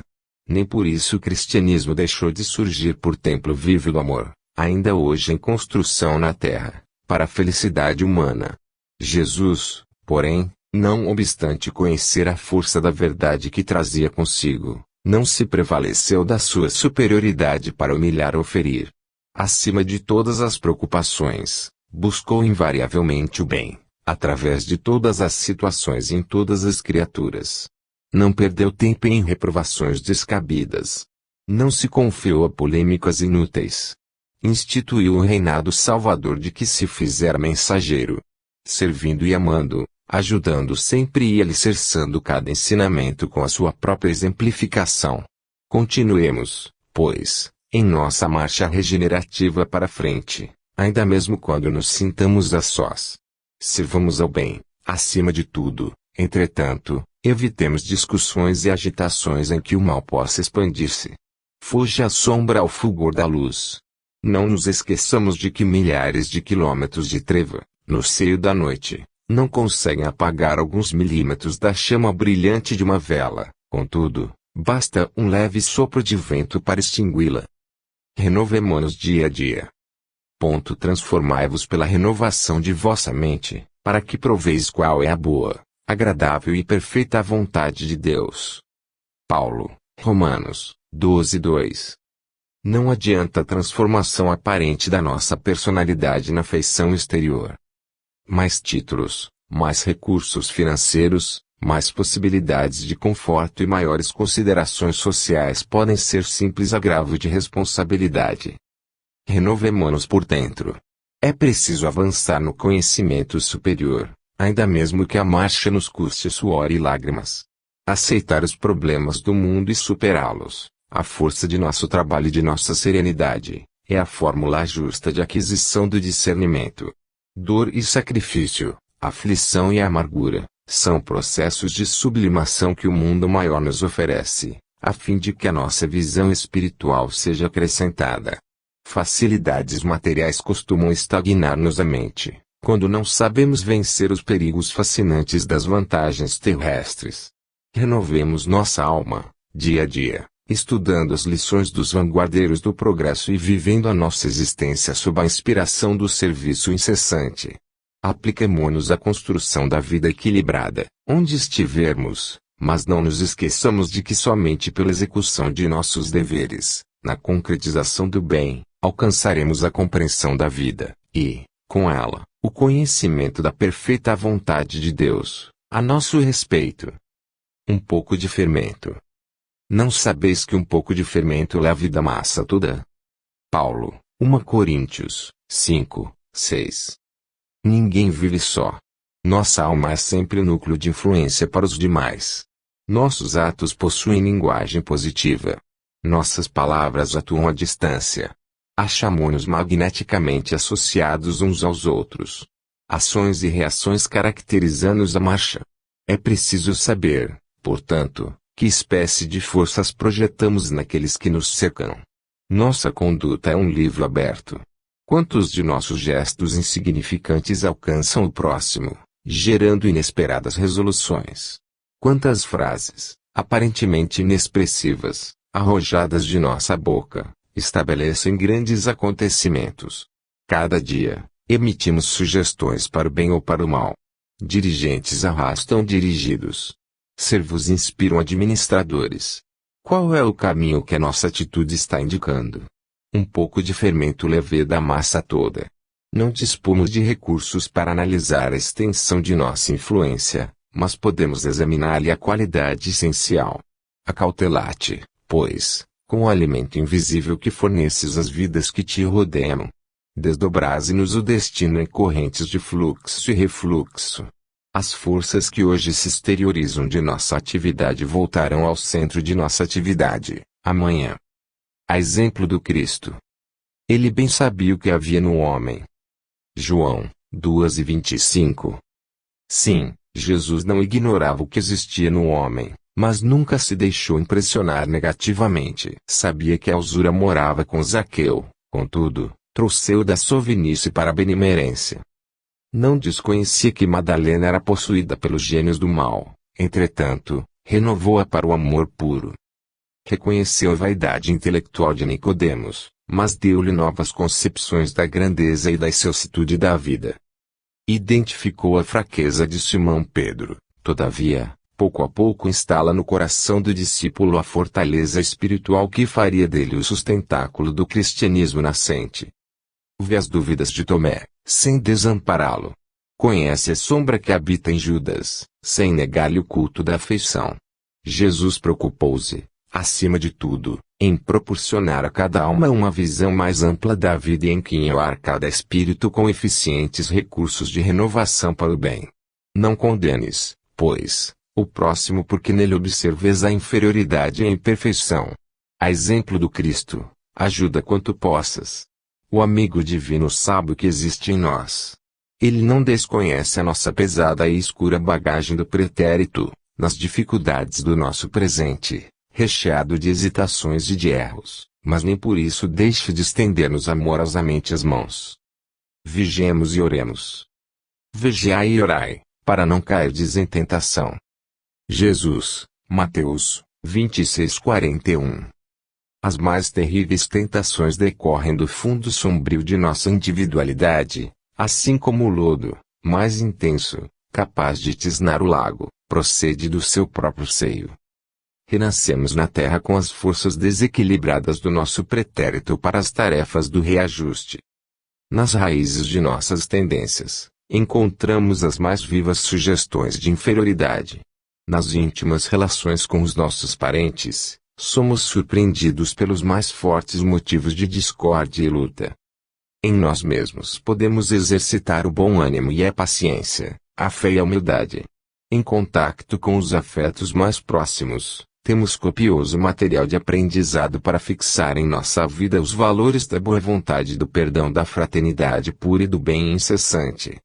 Nem por isso o cristianismo deixou de surgir por templo vivo do amor, ainda hoje em construção na terra, para a felicidade humana. Jesus, porém, não obstante conhecer a força da verdade que trazia consigo, não se prevaleceu da sua superioridade para humilhar ou ferir. Acima de todas as preocupações, buscou invariavelmente o bem, através de todas as situações e em todas as criaturas. Não perdeu tempo em reprovações descabidas. Não se confiou a polêmicas inúteis. Instituiu o reinado salvador de que se fizera mensageiro. Servindo e amando, ajudando sempre e alicerçando cada ensinamento com a sua própria exemplificação. Continuemos, pois, em nossa marcha regenerativa para frente, ainda mesmo quando nos sintamos a sós. Servamos ao bem, acima de tudo, entretanto, evitemos discussões e agitações em que o mal possa expandir-se. Fuja a sombra ao fulgor da luz. Não nos esqueçamos de que milhares de quilômetros de treva, no seio da noite, não conseguem apagar alguns milímetros da chama brilhante de uma vela, contudo, basta um leve sopro de vento para extingui-la. Renovemo-nos dia a dia. Transformai-vos pela renovação de vossa mente, para que proveis qual é a boa, agradável e perfeita vontade de Deus. Paulo, Romanos 12:2. Não adianta a transformação aparente da nossa personalidade na feição exterior. Mais títulos, mais recursos financeiros, mais possibilidades de conforto e maiores considerações sociais podem ser simples agravo de responsabilidade. Renovemo-nos por dentro. É preciso avançar no conhecimento superior, ainda mesmo que a marcha nos custe suor e lágrimas. Aceitar os problemas do mundo e superá-los, a força de nosso trabalho e de nossa serenidade, é a fórmula justa de aquisição do discernimento. Dor e sacrifício, aflição e amargura, são processos de sublimação que o mundo maior nos oferece, a fim de que a nossa visão espiritual seja acrescentada. Facilidades materiais costumam estagnar-nos a mente, quando não sabemos vencer os perigos fascinantes das vantagens terrestres. Renovemos nossa alma, dia a dia, estudando as lições dos vanguardeiros do progresso e vivendo a nossa existência sob a inspiração do serviço incessante. Apliquemo-nos à construção da vida equilibrada, onde estivermos, mas não nos esqueçamos de que somente pela execução de nossos deveres, na concretização do bem, alcançaremos a compreensão da vida, e, com ela, o conhecimento da perfeita vontade de Deus, a nosso respeito. Um pouco de fermento. Não sabeis que um pouco de fermento leva a vida à massa toda? Paulo, 1 Coríntios, 5, 6. Ninguém vive só. Nossa alma é sempre o núcleo de influência para os demais. Nossos atos possuem linguagem positiva. Nossas palavras atuam à distância. Achamo-nos magneticamente associados uns aos outros. Ações e reações caracterizam-nos a marcha. É preciso saber, portanto, que espécie de forças projetamos naqueles que nos cercam. Nossa conduta é um livro aberto. Quantos de nossos gestos insignificantes alcançam o próximo, gerando inesperadas resoluções? Quantas frases, aparentemente inexpressivas, arrojadas de nossa boca, estabelecem grandes acontecimentos? Cada dia, emitimos sugestões para o bem ou para o mal. Dirigentes arrastam dirigidos. Servos inspiram administradores. Qual é o caminho que a nossa atitude está indicando? Um pouco de fermento leveda a massa toda. Não dispomos de recursos para analisar a extensão de nossa influência, mas podemos examinar-lhe a qualidade essencial. Acautelate, pois, com o alimento invisível que forneces às vidas que te rodeiam. Desdobraze-nos o destino em correntes de fluxo e refluxo. As forças que hoje se exteriorizam de nossa atividade voltarão ao centro de nossa atividade, amanhã. A exemplo do Cristo. Ele bem sabia o que havia no homem. João 2:25. Sim, Jesus não ignorava o que existia no homem, mas nunca se deixou impressionar negativamente. Sabia que a usura morava com Zaqueu, contudo, trouxe-o da sovinice para a benemerência. Não desconhecia que Madalena era possuída pelos gênios do mal, entretanto, renovou-a para o amor puro. Reconheceu a vaidade intelectual de Nicodemos, mas deu-lhe novas concepções da grandeza e da excelsitude da vida. Identificou a fraqueza de Simão Pedro, todavia, pouco a pouco instala no coração do discípulo a fortaleza espiritual que faria dele o sustentáculo do cristianismo nascente. Vê as dúvidas de Tomé, sem desampará-lo. Conhece a sombra que habita em Judas, sem negar-lhe o culto da afeição. Jesus preocupou-se, acima de tudo, em proporcionar a cada alma uma visão mais ampla da vida e em quinhoar cada espírito com eficientes recursos de renovação para o bem. Não condenes, pois, o próximo porque nele observes a inferioridade e a imperfeição. A exemplo do Cristo, ajuda quanto possas. O amigo divino sabe o que existe em nós. Ele não desconhece a nossa pesada e escura bagagem do pretérito, nas dificuldades do nosso presente, recheado de hesitações e de erros, mas nem por isso deixe de estender-nos amorosamente as mãos. Vigiemos e oremos. Vigiai e orai, para não cairdes em tentação. Jesus, Mateus 26:41. As mais terríveis tentações decorrem do fundo sombrio de nossa individualidade, assim como o lodo, mais intenso, capaz de tisnar o lago, procede do seu próprio seio. Renascemos na terra com as forças desequilibradas do nosso pretérito para as tarefas do reajuste. Nas raízes de nossas tendências, encontramos as mais vivas sugestões de inferioridade. Nas íntimas relações com os nossos parentes, somos surpreendidos pelos mais fortes motivos de discórdia e luta. Em nós mesmos podemos exercitar o bom ânimo e a paciência, a fé e a humildade. Em contato com os afetos mais próximos, temos copioso material de aprendizado para fixar em nossa vida os valores da boa vontade, do perdão, da fraternidade pura e do bem incessante.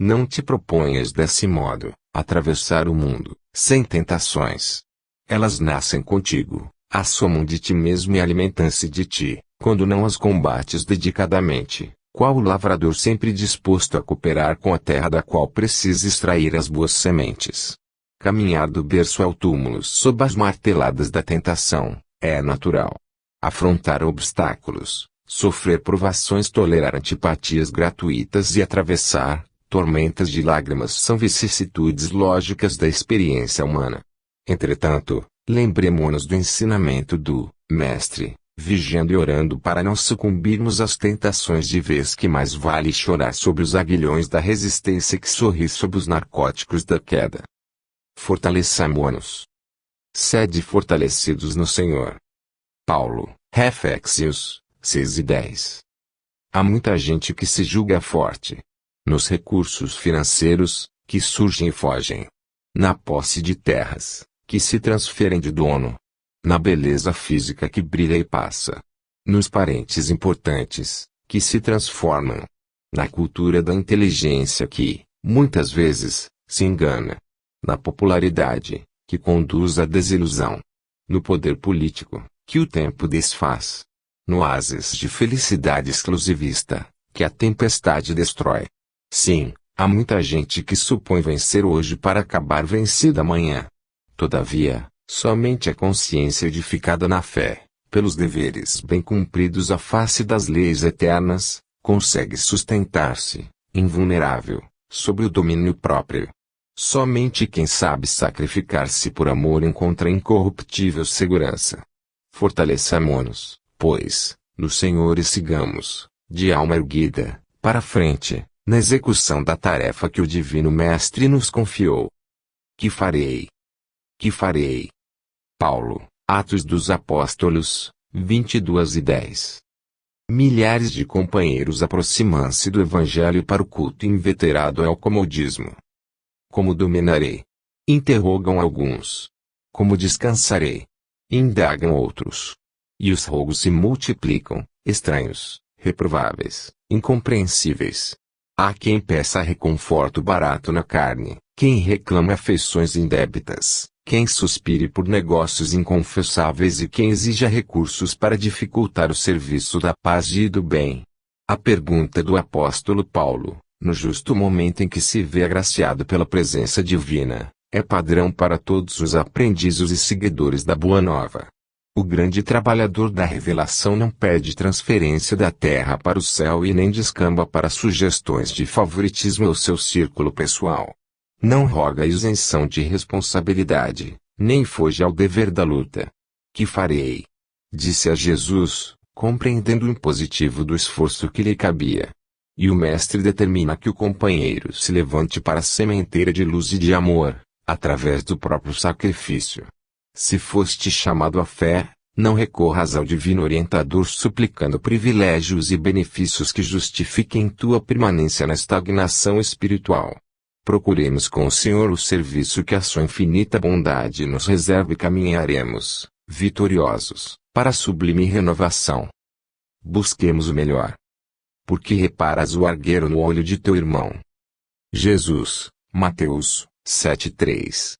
Não te proponhas desse modo, atravessar o mundo, sem tentações. Elas nascem contigo, assomam de ti mesmo e alimentam-se de ti, quando não as combates dedicadamente, qual o lavrador sempre disposto a cooperar com a terra da qual precisa extrair as boas sementes. Caminhar do berço ao túmulo sob as marteladas da tentação, É natural. Afrontar obstáculos, sofrer provações, tolerar antipatias gratuitas e atravessar tormentas de lágrimas são vicissitudes lógicas da experiência humana. Entretanto, lembremo-nos do ensinamento do Mestre, vigiando e orando para não sucumbirmos às tentações, de vez que mais vale chorar sobre os aguilhões da resistência que sorrir sob os narcóticos da queda. Fortaleçamo-nos. Sede fortalecidos no Senhor. Paulo, Efésios 6:10. Há muita gente que se julga forte nos recursos financeiros, que surgem e fogem, na posse de terras, que se transferem de dono, na beleza física que brilha e passa, nos parentes importantes, que se transformam, na cultura da inteligência que, muitas vezes, se engana, na popularidade, que conduz à desilusão, no poder político, que o tempo desfaz, no oásis de felicidade exclusivista, que a tempestade destrói. Sim, há muita gente que supõe vencer hoje para acabar vencida amanhã. Todavia, somente a consciência edificada na fé, pelos deveres bem cumpridos à face das leis eternas, consegue sustentar-se, invulnerável, sob o domínio próprio. Somente quem sabe sacrificar-se por amor encontra incorruptível segurança. Fortaleçamo-nos, pois, no Senhor e sigamos, de alma erguida, para a frente, na execução da tarefa que o Divino Mestre nos confiou. Que farei? Que farei? Paulo, Atos dos Apóstolos, 22:10. Milhares de companheiros aproximam-se do Evangelho para o culto inveterado ao comodismo. Como dominarei? Interrogam alguns. Como descansarei? Indagam outros. E os rogos se multiplicam, estranhos, reprováveis, incompreensíveis. Há quem peça reconforto barato na carne, quem reclama afeições indébitas, quem suspire por negócios inconfessáveis e quem exija recursos para dificultar o serviço da paz e do bem. A pergunta do apóstolo Paulo, no justo momento em que se vê agraciado pela presença divina, é padrão para todos os aprendizes e seguidores da Boa Nova. O grande trabalhador da revelação não pede transferência da terra para o céu e nem descamba para sugestões de favoritismo ao seu círculo pessoal. Não roga isenção de responsabilidade, nem foge ao dever da luta. Que farei? Disse a Jesus, compreendendo o impositivo do esforço que lhe cabia. E o Mestre determina que o companheiro se levante para a sementeira de luz e de amor, através do próprio sacrifício. Se foste chamado à fé, não recorras ao divino orientador suplicando privilégios e benefícios que justifiquem tua permanência na estagnação espiritual. Procuremos com o Senhor o serviço que a sua infinita bondade nos reserva e caminharemos, vitoriosos, para a sublime renovação. Busquemos o melhor. Por que reparas o argueiro no olho de teu irmão? Jesus, Mateus 7:3.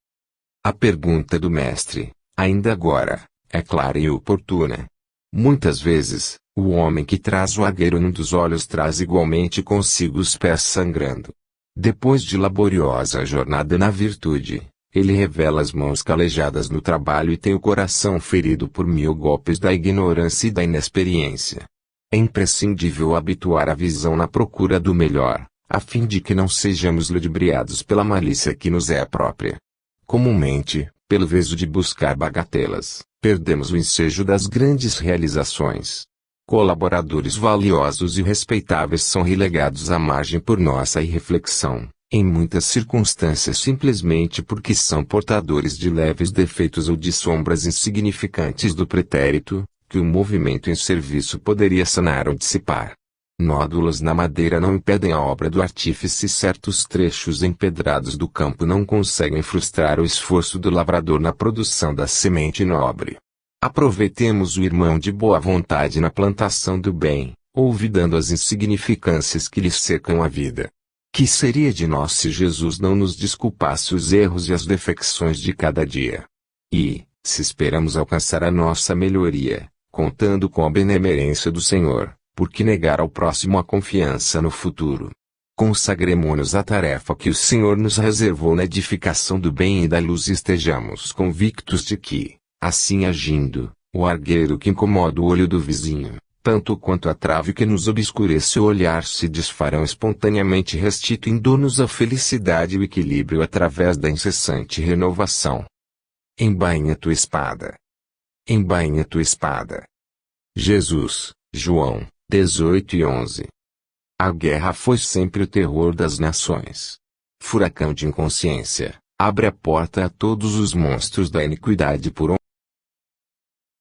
A pergunta do Mestre, ainda agora, é clara e oportuna. Muitas vezes, o homem que traz o argueiro num dos olhos traz igualmente consigo os pés sangrando. Depois de laboriosa jornada na virtude, ele revela as mãos calejadas no trabalho e tem o coração ferido por 1000 golpes da ignorância e da inexperiência. É imprescindível habituar a visão na procura do melhor, a fim de que não sejamos ludibriados pela malícia que nos é própria. Comumente, pelo veso de buscar bagatelas, perdemos o ensejo das grandes realizações. Colaboradores valiosos e respeitáveis são relegados à margem por nossa irreflexão, em muitas circunstâncias simplesmente porque são portadores de leves defeitos ou de sombras insignificantes do pretérito, que o movimento em serviço poderia sanar ou dissipar. Nódulos na madeira não impedem a obra do artífice e certos trechos empedrados do campo não conseguem frustrar o esforço do lavrador na produção da semente nobre. Aproveitemos o irmão de boa vontade na plantação do bem, olvidando as insignificâncias que lhe secam a vida. Que seria de nós se Jesus não nos desculpasse os erros e as defecções de cada dia? E, se esperamos alcançar a nossa melhoria, contando com a benemerência do Senhor, por que negar ao próximo a confiança no futuro? Consagremo-nos à tarefa que o Senhor nos reservou na edificação do bem e da luz e estejamos convictos de que, assim agindo, O argueiro que incomoda o olho do vizinho, tanto quanto a trave que nos obscurece o olhar se desfarão espontaneamente restituindo-nos a felicidade e o equilíbrio através da incessante renovação. Embainha tua espada. Embainha tua espada. Jesus, João, 18:11. A guerra foi sempre o terror das nações. Furacão de inconsciência, abre a porta a todos os monstros da iniquidade por